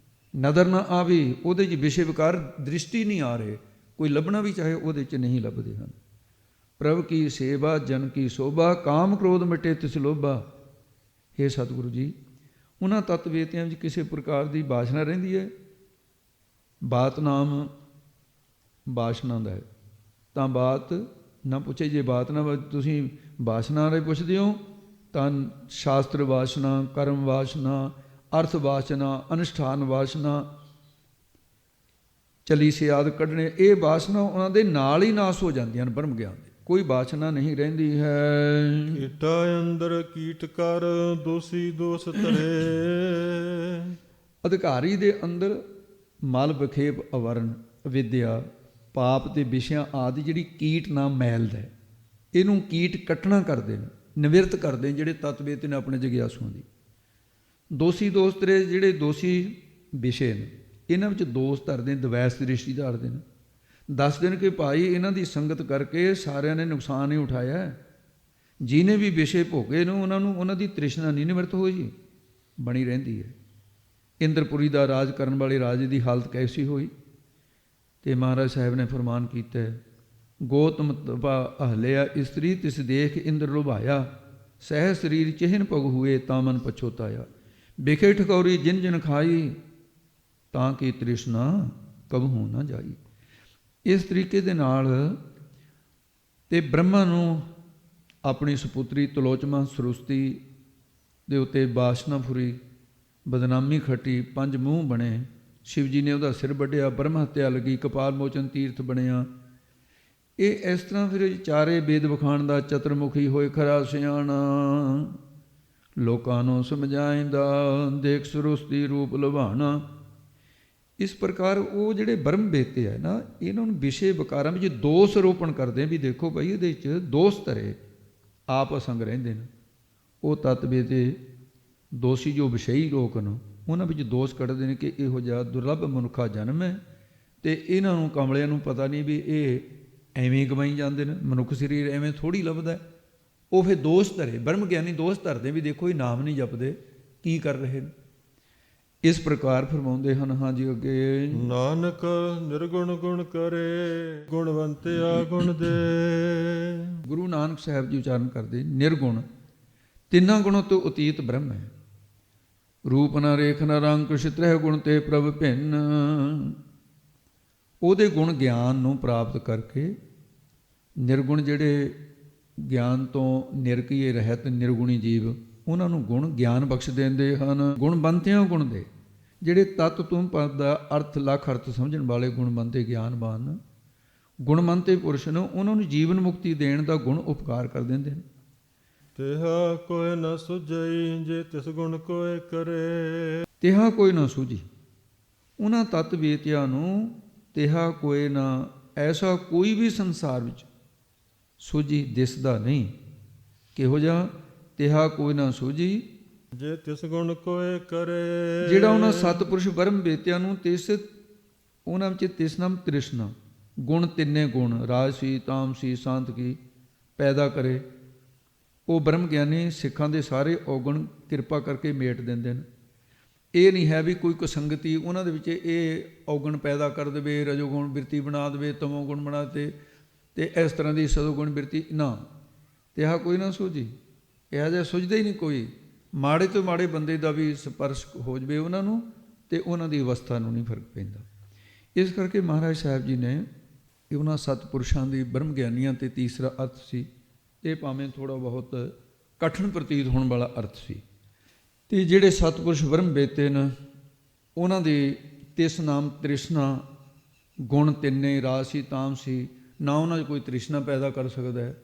ਨਦਰ ਨਾ ਆਵੇ, ਉਹਦੇ 'ਚ ਵਿਸ਼ੇ ਵਿਕਾਰ ਦ੍ਰਿਸ਼ਟੀ ਨਹੀਂ ਆ ਰਹੇ, ਕੋਈ ਲੱਭਣਾ ਵੀ ਚਾਹੇ ਉਹਦੇ 'ਚ ਨਹੀਂ ਲੱਭਦੇ ਹਨ। ਪ੍ਰਭ ਕੀ ਸੇਵਾ ਜਨ ਕੀ ਸੋਭਾ, ਕਾਮ ਕ੍ਰੋਧ ਮਿਟੇ ਤਿਸ ਲੋਭਾ। ਹੇ ਸਤਿਗੁਰੂ ਜੀ, ਉਹਨਾਂ ਤੱਤ ਵੇਤਿਆਂ ਵਿੱਚ ਕਿਸੇ ਪ੍ਰਕਾਰ ਦੀ ਬਾਸ਼ਨਾ ਰਹਿੰਦੀ ਹੈ? ਬਾਤ ਨਾਮ ਬਾਸ਼ਨਾ ਦਾ ਹੈ, ਤਾਂ ਬਾਤ ਨਾ ਪੁੱਛੇ। ਜੇ ਬਾਤ ਨਾ ਤੁਸੀਂ ਬਾਸ਼ਨਾ ਬਾਰੇ ਪੁੱਛਦੇ ਹੋ ਤਾਂ ਸ਼ਾਸਤਰ ਵਾਸ਼ਨਾ, ਕਰਮ ਵਾਸ਼ਨਾ, ਅਰਥ ਵਾਸ਼ਨਾ, ਅਨੁਸ਼ਠਾਨ ਵਾਸ਼ਨਾ, ਚਲੀਸੇ ਆਦਿ ਕੱਢਣੇ, ਇਹ ਵਾਸ਼ਨਾ ਉਹਨਾਂ ਦੇ ਨਾਲ ਹੀ ਨਾਸ ਹੋ ਜਾਂਦੀਆਂ ਹਨ। ਬ੍ਰਹਮ ਗਿਆਨ ਦੇ ਕੋਈ ਵਾਸ਼ਨਾ ਨਹੀਂ ਰਹਿੰਦੀ ਹੈ। ਕੀਟਾ ਅੰਦਰ ਕੀਟ ਕਰ ਦੋਸੀ ਦੋਸ ਧਰੇ। ਅਧਿਕਾਰੀ ਦੇ ਅੰਦਰ ਮਲ ਵਿਖੇਪ, ਅਵਰਨ, ਅਵਿਦਿਆ, ਪਾਪ ਦੇ ਵਿਸ਼ਿਆਂ ਆਦਿ ਜਿਹੜੀ ਕੀਟ ਨਾਮ ਮੈਲ ਦਾ, ਇਹਨੂੰ ਕੀਟ ਕੱਟਣਾ ਕਰਦੇ ਨੇ, ਨਿਵਿਰਤ ਕਰਦੇ, ਜਿਹੜੇ ਤਤਵੇਤ ਨੇ ਆਪਣੇ ਜਗਿਆਸੂਆਂ ਦੀ। ਦੋਸ਼ੀ ਦੋਸ਼ ਤੇਰੇ, ਜਿਹੜੇ ਦੋਸ਼ੀ ਵਿਸ਼ੇ ਨੇ, ਇਹਨਾਂ ਵਿੱਚ ਦੋਸ਼ ਧਰਦੇ, ਦਵੈਸ ਦ੍ਰਿਸ਼ਟੀ ਧਾਰਦੇ ਨੇ। ਦੱਸਦੇ ਨੇ ਕਿ ਭਾਈ ਇਹਨਾਂ ਦੀ ਸੰਗਤ ਕਰਕੇ ਸਾਰਿਆਂ ਨੇ ਨੁਕਸਾਨ ਹੀ ਉਠਾਇਆ। ਜਿਹਨੇ ਵੀ ਵਿਸ਼ੇ ਭੋਗੇ ਨੇ ਉਹਨਾਂ ਨੂੰ ਉਹਨਾਂ ਦੀ ਤ੍ਰਿਸ਼ਨਾ ਨਹੀਂ ਨਿਵਰਤ ਹੋਈ, ਬਣੀ ਰਹਿੰਦੀ ਹੈ। ਇੰਦਰਪੁਰੀ ਦਾ ਰਾਜ ਕਰਨ ਵਾਲੇ ਰਾਜੇ ਦੀ ਹਾਲਤ ਕੈਸੀ ਹੋਈ? ਅਤੇ ਮਹਾਰਾਜ ਸਾਹਿਬ ਨੇ ਫਰਮਾਨ ਕੀਤਾ, ਗੋਤਮ ਤਪਾ ਅਹਲਿਆ ਇਸਤਰੀ ਤਿਸ ਦੇਖ ਇੰਦਰ ਲੁਭਾਇਆ, ਸਹਿ ਸਰੀਰ ਚਿਹਨ ਪਗ ਹੋਏ ਤਾਂ ਮਨ ਪਛੋਤਾਇਆ। ਵਿਖੇ ਠਕੌਰੀ ਜਿਨ ਜਿਨ ਖਾਈ, ਤਾਂ ਕਿ ਤ੍ਰਿਸ਼ਨਾ ਕਬਹੂ ਨਾ ਜਾਈ। ਇਸ ਤਰੀਕੇ ਦੇ ਨਾਲ ਤੇ ਬ੍ਰਹਮਾ ਨੂੰ ਆਪਣੀ ਸੁਪੁੱਤਰੀ ਤਲੋਚਮਾ ਸਰੁਸਤੀ ਦੇ ਉੱਤੇ ਬਾਸ਼ਨਾ ਫੁਰੀ, ਬਦਨਾਮੀ ਖੱਟੀ, 5 ਮੂੰਹ ਬਣੇ। ਸ਼ਿਵ ਜੀ ਨੇ ਉਹਦਾ ਸਿਰ ਵੱਢਿਆ, ਬ੍ਰਹਮ ਹੱਤਿਆ ਲੱਗੀ, ਕਪਾਲ ਮੋਚਨ ਤੀਰਥ ਬਣਿਆ। ਇਹ ਇਸ ਤਰ੍ਹਾਂ ਫਿਰ ਚਾਰੇ ਵੇਦ ਵਿਖਾਣ ਦਾ ਚਤੁਰਮੁਖੀ ਹੋਏ ਖਰਾ ਸਿਆਣਾ, ਲੋਕਾਂ ਨੂੰ ਸਮਝਾਇਂਦਾ ਦੇਖ ਸਰੁਸਤੀ ਰੂਪ ਲੁਭਾਣਾ। ਇਸ ਪ੍ਰਕਾਰ ਉਹ ਜਿਹੜੇ ਬ੍ਰਹਮ ਬੇਤੇ ਹੈ ਨਾ, ਇਹਨਾਂ ਨੂੰ ਵਿਸ਼ੇ ਵਿਕਾਰਾਂ ਵਿੱਚ ਦੋਸ਼ ਆਰੋਪਣ ਕਰਦੇ ਵੀ ਦੇਖੋ ਭਾਈ ਇਹਦੇ 'ਚ ਦੋਸ਼ ਧਰੇ, ਆਪ ਅਸੰਗ ਰਹਿੰਦੇ ਨੇ। ਉਹ ਤੱਤ ਬੇਤੇ ਦੋਸ਼ੀ ਜੋ ਵਿਸ਼ਈ ਲੋਕ ਨੇ, ਉਹਨਾਂ ਵਿੱਚ ਦੋਸ਼ ਕੱਢਦੇ ਨੇ ਕਿ ਇਹੋ ਜਿਹਾ ਦੁਰਲੱਭ ਮਨੁੱਖਾ ਜਨਮ ਹੈ ਅਤੇ ਇਹਨਾਂ ਨੂੰ ਕਮਲਿਆਂ ਨੂੰ ਪਤਾ ਨਹੀਂ ਵੀ ਇਹ ਐਵੇਂ ਗਵਾਈ ਜਾਂਦੇ ਨੇ, ਮਨੁੱਖ ਸਰੀਰ ਐਵੇਂ ਥੋੜ੍ਹੀ ਲੱਭਦਾ। ਉਹ ਫਿਰ ਦੋਸ਼ ਧਰੇ, ਬ੍ਰਹਮ ਗਿਆਨੀ ਦੋਸ਼ ਧਰਦੇ ਵੀ ਦੇਖੋ ਇਹ ਨਾਮ ਨਹੀਂ ਜਪਦੇ, ਕੀ ਕਰ ਰਹੇ ਨੇ। ਇਸ ਪ੍ਰਕਾਰ ਫਰਮਾਉਂਦੇ ਹਨ। ਹਾਂਜੀ ਅੱਗੇ, ਨਾਨਕ ਨਿਰਗੁਣ ਗੁਣ ਕਰੇ, ਗੁਣਵੰਤਿਆ ਗੁਣ ਦੇ। ਗੁਰੂ ਨਾਨਕ ਸਾਹਿਬ ਜੀ ਉਚਾਰਨ ਕਰਦੇ, ਨਿਰਗੁਣ, ਤਿੰਨਾਂ ਗੁਣਾਂ ਤੋਂ ਅਤੀਤ ਬ੍ਰਹਮ ਹੈ। ਰੂਪ ਨਾ ਰੇਖ ਨਾ ਰੰਗ ਕੁਛ ਤ੍ਰਹਿ ਗੁਣ ਤੇ ਪ੍ਰਭ ਭਿੰਨ। ਉਹਦੇ ਗੁਣ ਗਿਆਨ ਨੂੰ ਪ੍ਰਾਪਤ ਕਰਕੇ ਨਿਰਗੁਣ ਜਿਹੜੇ ਗਿਆਨ ਤੋਂ ਨਿਰਕੀਏ ਰਹਿਤ ਨਿਰਗੁਣੀ ਜੀਵ, ਉਹਨਾਂ ਨੂੰ ਗੁਣ ਗਿਆਨ ਬਖਸ਼ ਦਿੰਦੇ ਹਨ। ਗੁਣਵੰਤਿਆਂ ਗੁਣ ਦੇ ਜਿਹੜੇ ਤਤ ਤੁਮ ਪਦ ਦਾ ਅਰਥ ਲੱਖ ਅਰਥ ਸਮਝਣ ਵਾਲੇ ਗੁਣਵੰਤੇ ਗਿਆਨਵਾਨ ਗੁਣਵੰਤੇ ਪੁਰਸ਼ ਨੂੰ ਉਹਨਾਂ ਨੂੰ ਜੀਵਨ ਮੁਕਤੀ ਦੇਣ ਦਾ ਗੁਣ ਉਪਕਾਰ ਕਰ ਦਿੰਦੇ ਨੇ। ਤਿਹਾ ਕੋਇ ਨ ਸੁਝਈ ਜੇ ਤਿਸ ਗੁਣ ਕੋਇ ਕਰੇ। ਤਿਹਾ ਕੋਈ ਨਾ ਸੂਝੀ, ਉਹਨਾਂ ਤਤ ਵੇਤਿਆਂ ਨੂੰ ਤਿਹਾ ਕੋਈ ਨਾ, ਐਸਾ ਕੋਈ ਵੀ ਸੰਸਾਰ ਵਿੱਚ ਸੂਝੀ ਦਿਸਦਾ ਨਹੀਂ। ਕਿਹੋ ਜਿਹਾ? ਤਿਹਾ ਕੋਈ ਨਾ ਸੂਝੀ ਜੇ ਤਿਸ ਗੁਣ ਕੋਇ ਕਰੇ। ਜਿਹੜਾ ਉਹਨਾਂ ਸਤਿਪੁਰਸ਼ ਬ੍ਰਹਮ ਵੇਤਿਆਂ ਨੂੰ ਉਹਨਾਂ ਵਿੱਚ ਤਿਸ ਨਾਮ ਤ੍ਰਿਸ਼ਨਾ ਗੁਣ, ਤਿੰਨੇ ਗੁਣ ਰਾਜਸੀ ਤਾਮਸੀ ਸਾਂਤਕੀ ਪੈਦਾ ਕਰੇ। ਉਹ ਬ੍ਰਹਮ ਗਿਆਨੀ ਸਿੱਖਾਂ ਦੇ ਸਾਰੇ ਔਗਣ ਕਿਰਪਾ ਕਰਕੇ ਮੇਟ ਦਿੰਦੇ ਨੇ। ਇਹ ਨਹੀਂ ਹੈ ਵੀ ਕੋਈ ਕੁਸੰਗਤੀ ਉਹਨਾਂ ਦੇ ਵਿੱਚ ਇਹ ਔਗਣ ਪੈਦਾ ਕਰ ਦੇਵੇ, ਰਜੋਗੁਣ ਬਿਰਤੀ ਬਣਾ ਦੇਵੇ, ਤਮੋ ਗੁਣ ਬਣਾ ਤੇ ਇਸ ਤਰ੍ਹਾਂ ਦੀ ਸਦੋਗੁਣ ਬਿਰਤੀ ਨਾ। ਤਿਹਾ ਕੋਈ ਨਾ ਸੂਝੀ, ਇਹੋ ਜਿਹਾ ਸੁਝਦਾ ਹੀ ਨਹੀਂ ਕੋਈ। ਮਾੜੇ ਤੋਂ ਮਾੜੇ ਬੰਦੇ ਦਾ ਵੀ ਸਪਰਸ਼ ਹੋ ਜਾਵੇ ਉਹਨਾਂ ਨੂੰ ਤੇ ਉਹਨਾਂ ਦੀ ਅਵਸਥਾ ਨੂੰ ਨਹੀਂ ਫਰਕ ਪੈਂਦਾ। ਇਸ ਕਰਕੇ ਮਹਾਰਾਜ ਸਾਹਿਬ ਜੀ ਨੇ ਉਹਨਾਂ ਸਤਿਪੁਰਸ਼ਾਂ ਦੀ ਬ੍ਰਹਮ ਗਿਆਨੀਆਂ ਤੇ ਤੀਸਰਾ ਅਰਥ ਸੀ। ਇਹ ਭਾਵੇਂ ਥੋੜ੍ਹਾ ਬਹੁਤ ਕਠਿਨ ਪ੍ਰਤੀਤ ਹੋਣ ਵਾਲਾ ਅਰਥ ਸੀ। ਤੇ ਜਿਹੜੇ ਸਤਿਪੁਰਸ਼ ਬ੍ਰਹਮ ਵੇਤੇ ਨੇ ਉਹਨਾਂ ਦੇ ਤਿਸ ਨਾਮ ਤ੍ਰਿਸ਼ਨਾ ਗੁਣ ਤਿੰਨੇ ਰਾਜਸੀ ਤਾਮਸੀ, ਨਾ ਉਹਨਾਂ 'ਚ ਕੋਈ ਤ੍ਰਿਸ਼ਨਾ ਪੈਦਾ ਕਰ ਸਕਦਾ ਹੈ,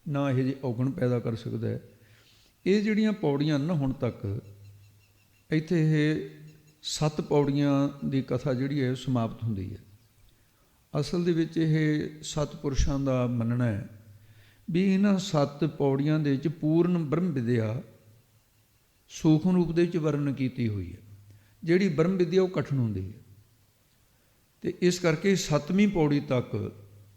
ਨਾ ਇਹ ਜਿਹੇ ਔਗਣ ਪੈਦਾ ਕਰ ਸਕਦਾ ਹੈ। ਇਹ ਜਿਹੜੀਆਂ ਪੌੜੀਆਂ ਨਾ ਹੁਣ ਤੱਕ ਇੱਥੇ ਇਹ 7 ਪੌੜੀਆਂ ਦੀ ਕਥਾ ਜਿਹੜੀ ਹੈ ਸਮਾਪਤ ਹੁੰਦੀ ਹੈ। ਅਸਲ ਦੇ ਵਿੱਚ ਇਹ ਸਤਿਪੁਰਸ਼ਾਂ ਦਾ ਮੰਨਣਾ ਹੈ ਵੀ ਇਹਨਾਂ 7 ਪੌੜੀਆਂ ਦੇ ਵਿੱਚ ਪੂਰਨ ਬ੍ਰਹਮ ਵਿਦਿਆ ਸੂਖਮ ਰੂਪ ਦੇ ਵਿੱਚ ਵਰਣਨ ਕੀਤੀ ਹੋਈ ਹੈ। ਜਿਹੜੀ ਬ੍ਰਹਮ ਵਿਦਿਆ ਉਹ ਕਠਿਨ ਹੁੰਦੀ ਹੈ ਤੇ ਇਸ ਕਰਕੇ 7ਵੀਂ ਪੌੜੀ ਤੱਕ,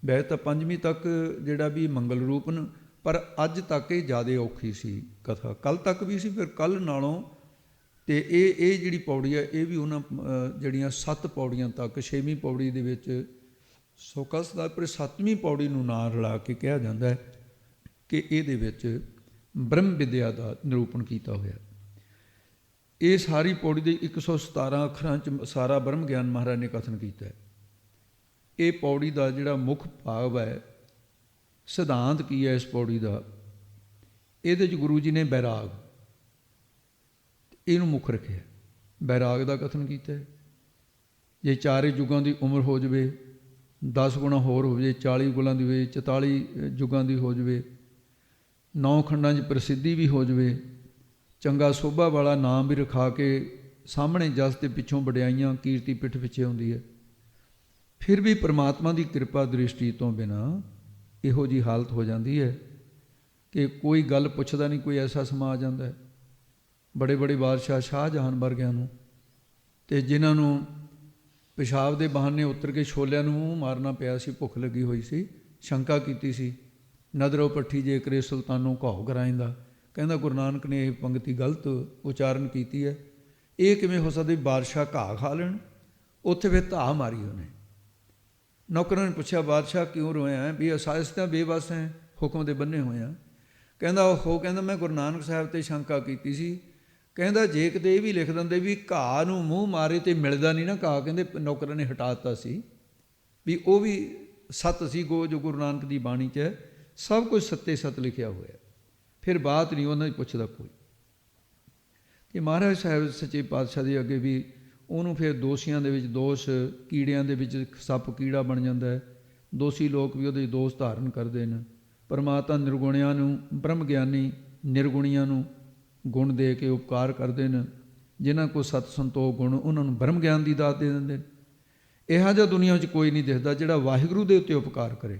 ਵੈਸੇ ਤਾਂ 5ਵੀਂ ਤੱਕ ਜਿਹੜਾ ਵੀ ਮੰਗਲ ਰੂਪ ਨੇ, ਪਰ ਅੱਜ ਤੱਕ ਇਹ ਜ਼ਿਆਦਾ ਔਖੀ ਸੀ ਕਥਾ। ਕੱਲ ਤੱਕ ਵੀ ਸੀ, ਫਿਰ ਕੱਲ ਨਾਲੋਂ ਤੇ ਇਹ ਜਿਹੜੀ ਪੌੜੀ ਹੈ ਇਹ ਵੀ ਉਹਨਾਂ ਜਿਹੜੀਆਂ 7 ਪੌੜੀਆਂ ਤੱਕ 6ਵੀਂ ਪੌੜੀ ਦੇ ਵਿੱਚ ਸੌਖਾ ਸਦਾ, ਪਰ 7ਵੀਂ ਪੌੜੀ ਨੂੰ ਨਾਂ ਰਲਾ ਕੇ ਕਿਹਾ ਜਾਂਦਾ ਹੈ ਕਿ ਇਹਦੇ ਵਿੱਚ ਬ੍ਰਹਮ ਵਿਦਿਆ ਦਾ ਨਿਰੂਪਣ ਕੀਤਾ ਹੋਇਆ। ਇਹ ਸਾਰੀ ਪੌੜੀ ਦੇ 117 ਅੱਖਰਾਂ 'ਚ ਸਾਰਾ ਬ੍ਰਹਮ ਗਿਆਨ ਮਹਾਰਾਜ ਨੇ ਕਥਨ ਕੀਤਾ ਹੈ। ਇਹ ਪੌੜੀ ਦਾ ਜਿਹੜਾ ਮੁੱਖ ਭਾਵ ਹੈ, ਸਿਧਾਂਤ ਕੀ ਹੈ ਇਸ ਪੌੜੀ ਦਾ, ਇਹਦੇ 'ਚ ਗੁਰੂ ਜੀ ਨੇ ਬੈਰਾਗ ਇਹਨੂੰ ਮੁੱਖ ਰੱਖਿਆ। ਬੈਰਾਗ ਦਾ ਕਥਨ ਕੀਤਾ ਹੈ। ਜੇ 4 ਯੁੱਗਾਂ ਦੀ ਉਮਰ ਹੋ ਜਾਵੇ, 10 ਗੁਣਾ ਹੋਰ ਹੋ ਜਾਵੇ, 40 ਗੁਣਾ ਦੀ ਹੋਵੇ, 44 ਯੁੱਗਾਂ ਦੀ ਹੋ ਜਾਵੇ, 9 ਖੰਡਾਂ 'ਚ ਪ੍ਰਸਿੱਧੀ ਵੀ ਹੋ ਜਾਵੇ, ਚੰਗਾ ਸੋਭਾ ਵਾਲਾ ਨਾਮ ਵੀ ਰਖਾ ਕੇ ਸਾਹਮਣੇ ਜਸ ਤੇ ਪਿੱਛੋਂ ਵਡਿਆਈਆਂ ਕੀਰਤੀ ਪਿੱਠ ਪਿੱਛੇ ਹੁੰਦੀ ਹੈ, ਫਿਰ ਵੀ ਪ੍ਰਮਾਤਮਾ ਦੀ ਕਿਰਪਾ ਦ੍ਰਿਸ਼ਟੀ ਤੋਂ ਬਿਨਾਂ ਇਹੋ ਜਿਹੀ ਹਾਲਤ ਹੋ ਜਾਂਦੀ ਹੈ ਕਿ ਕੋਈ ਗੱਲ ਪੁੱਛਦਾ ਨਹੀਂ, ਕੋਈ ਐਸਾ ਸਮਾ ਜਾਂਦਾ ਹੈ। ਬੜੇ ਬੜੇ ਬਾਦਸ਼ਾਹ ਸ਼ਾਹਜਹਾਨ ਵਰਗਿਆਂ ਨੂੰ ਤੇ ਜਿਨ੍ਹਾਂ ਨੂੰ ਪਿਸ਼ਾਬ ਦੇ ਬਹਾਨੇ ਉਤਰ ਕੇ ਛੋਲਿਆਂ ਨੂੰ ਮੂੰਹ ਮਾਰਨਾ ਪਿਆ ਸੀ, ਭੁੱਖ ਲੱਗੀ ਹੋਈ ਸੀ, ਸ਼ੰਕਾ ਕੀਤੀ ਸੀ, ਨਦਰੋ ਪੱਠੀ ਜੇ ਕਰੇ ਸੁਲਤਾਨੋਂ ਘਾਉ ਕਰਾਇੰਦਾ। ਕਹਿੰਦਾ ਗੁਰੂ ਨਾਨਕ ਨੇ ਇਹ ਪੰਗਤੀ ਗਲਤ ਉਚਾਰਨ ਕੀਤੀ ਹੈ। ਇਹ ਕਿਵੇਂ ਹੋ ਸਕਦਾ ਵੀ ਬਾਦਸ਼ਾਹ ਘਾਹ ਖਾ ਲੈਣ? ਉੱਥੇ ਫਿਰ ਧਾਹ ਮਾਰੀ ਉਹਨੇ। ਨੌਕਰਾਂ ਨੇ ਪੁੱਛਿਆ ਬਾਦਸ਼ਾਹ ਕਿਉਂ ਰੋਇਆ ਹੈ? ਵੀ ਅਸਾਇਸ ਤਾਂ ਬੇਬਸ ਹੈ, ਹੁਕਮ ਦੇ ਬੰਨੇ ਹੋਏ ਆ। ਕਹਿੰਦਾ ਮੈਂ ਗੁਰੂ ਨਾਨਕ ਸਾਹਿਬ 'ਤੇ ਸ਼ੰਕਾ ਕੀਤੀ ਸੀ। ਕਹਿੰਦਾ ਜੇ ਕਿਤੇ ਇਹ ਵੀ ਲਿਖ ਦਿੰਦੇ ਵੀ ਘਾਹ ਨੂੰ ਮੂੰਹ ਮਾਰੇ ਤੇ ਮਿਲਦਾ ਨਹੀਂ ਨਾ ਘਾਹ, ਕਹਿੰਦੇ ਨੌਕਰਾਂ ਨੇ ਹਟਾ ਦਿੱਤਾ ਸੀ ਵੀ ਉਹ ਵੀ ਸੱਤ ਸੀ ਜੋ ਗੁਰੂ ਨਾਨਕ ਦੀ ਬਾਣੀ 'ਚ ਹੈ, ਸਭ ਕੁਝ ਸੱਤੇ ਸੱਤ ਲਿਖਿਆ ਹੋਇਆ। ਫਿਰ ਬਾਤ ਨਹੀਂ ਉਹਨਾਂ ਦੀ ਪੁੱਛਦਾ ਕੋਈ। ਤੇ ਮਹਾਰਾਜ ਸਾਹਿਬ ਸੱਚੇ ਪਾਤਸ਼ਾਹ ਦੇ ਅੱਗੇ ਵੀ ਉਹਨੂੰ ਫਿਰ ਦੋਸ਼ੀਆਂ ਦੇ ਵਿੱਚ ਦੋਸ਼, ਕੀੜਿਆਂ ਦੇ ਵਿੱਚ ਸੱਪ ਕੀੜਾ ਬਣ ਜਾਂਦਾ ਹੈ। ਦੋਸ਼ੀ ਲੋਕ ਵੀ ਉਹਦੇ ਦੋਸ਼ ਧਾਰਨ ਕਰਦੇ ਨੇ। ਪਰਮਾਤਮਾ ਨਿਰਗੁਣਿਆਂ ਨੂੰ, ਬ੍ਰਹਮ ਗਿਆਨੀ ਨਿਰਗੁਣੀਆਂ ਨੂੰ ਗੁਣ ਦੇ ਕੇ ਉਪਕਾਰ ਕਰਦੇ ਨੇ। ਜਿਨ੍ਹਾਂ ਕੋਲ ਸਤ ਸੰਤੋਖ ਗੁਣ, ਉਹਨਾਂ ਨੂੰ ਬ੍ਰਹਮ ਗਿਆਨ ਦੀ ਦਾਤ ਦੇ ਦਿੰਦੇ ਨੇ। ਇਹੋ ਜਿਹਾ ਦੁਨੀਆ ਵਿੱਚ ਕੋਈ ਨਹੀਂ ਦਿਖਦਾ ਜਿਹੜਾ ਵਾਹਿਗੁਰੂ ਦੇ ਉੱਤੇ ਉਪਕਾਰ ਕਰੇ।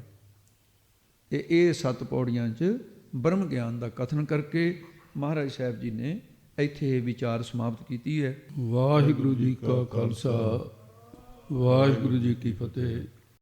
ਤੇ ਇਹ 7 ਪੌੜੀਆਂ 'ਚ ਬ੍ਰਹਮ ਗਿਆਨ ਦਾ ਕਥਨ ਕਰਕੇ ਮਹਾਰਾਜ ਸਾਹਿਬ ਜੀ ਨੇ ਇੱਥੇ ਇਹ ਵਿਚਾਰ ਸਮਾਪਤ ਕੀਤੀ ਹੈ। ਵਾਹਿਗੁਰੂ ਜੀ ਕਾ ਖਾਲਸਾ, ਵਾਹਿਗੁਰੂ ਜੀ ਕੀ ਫਤਿਹ।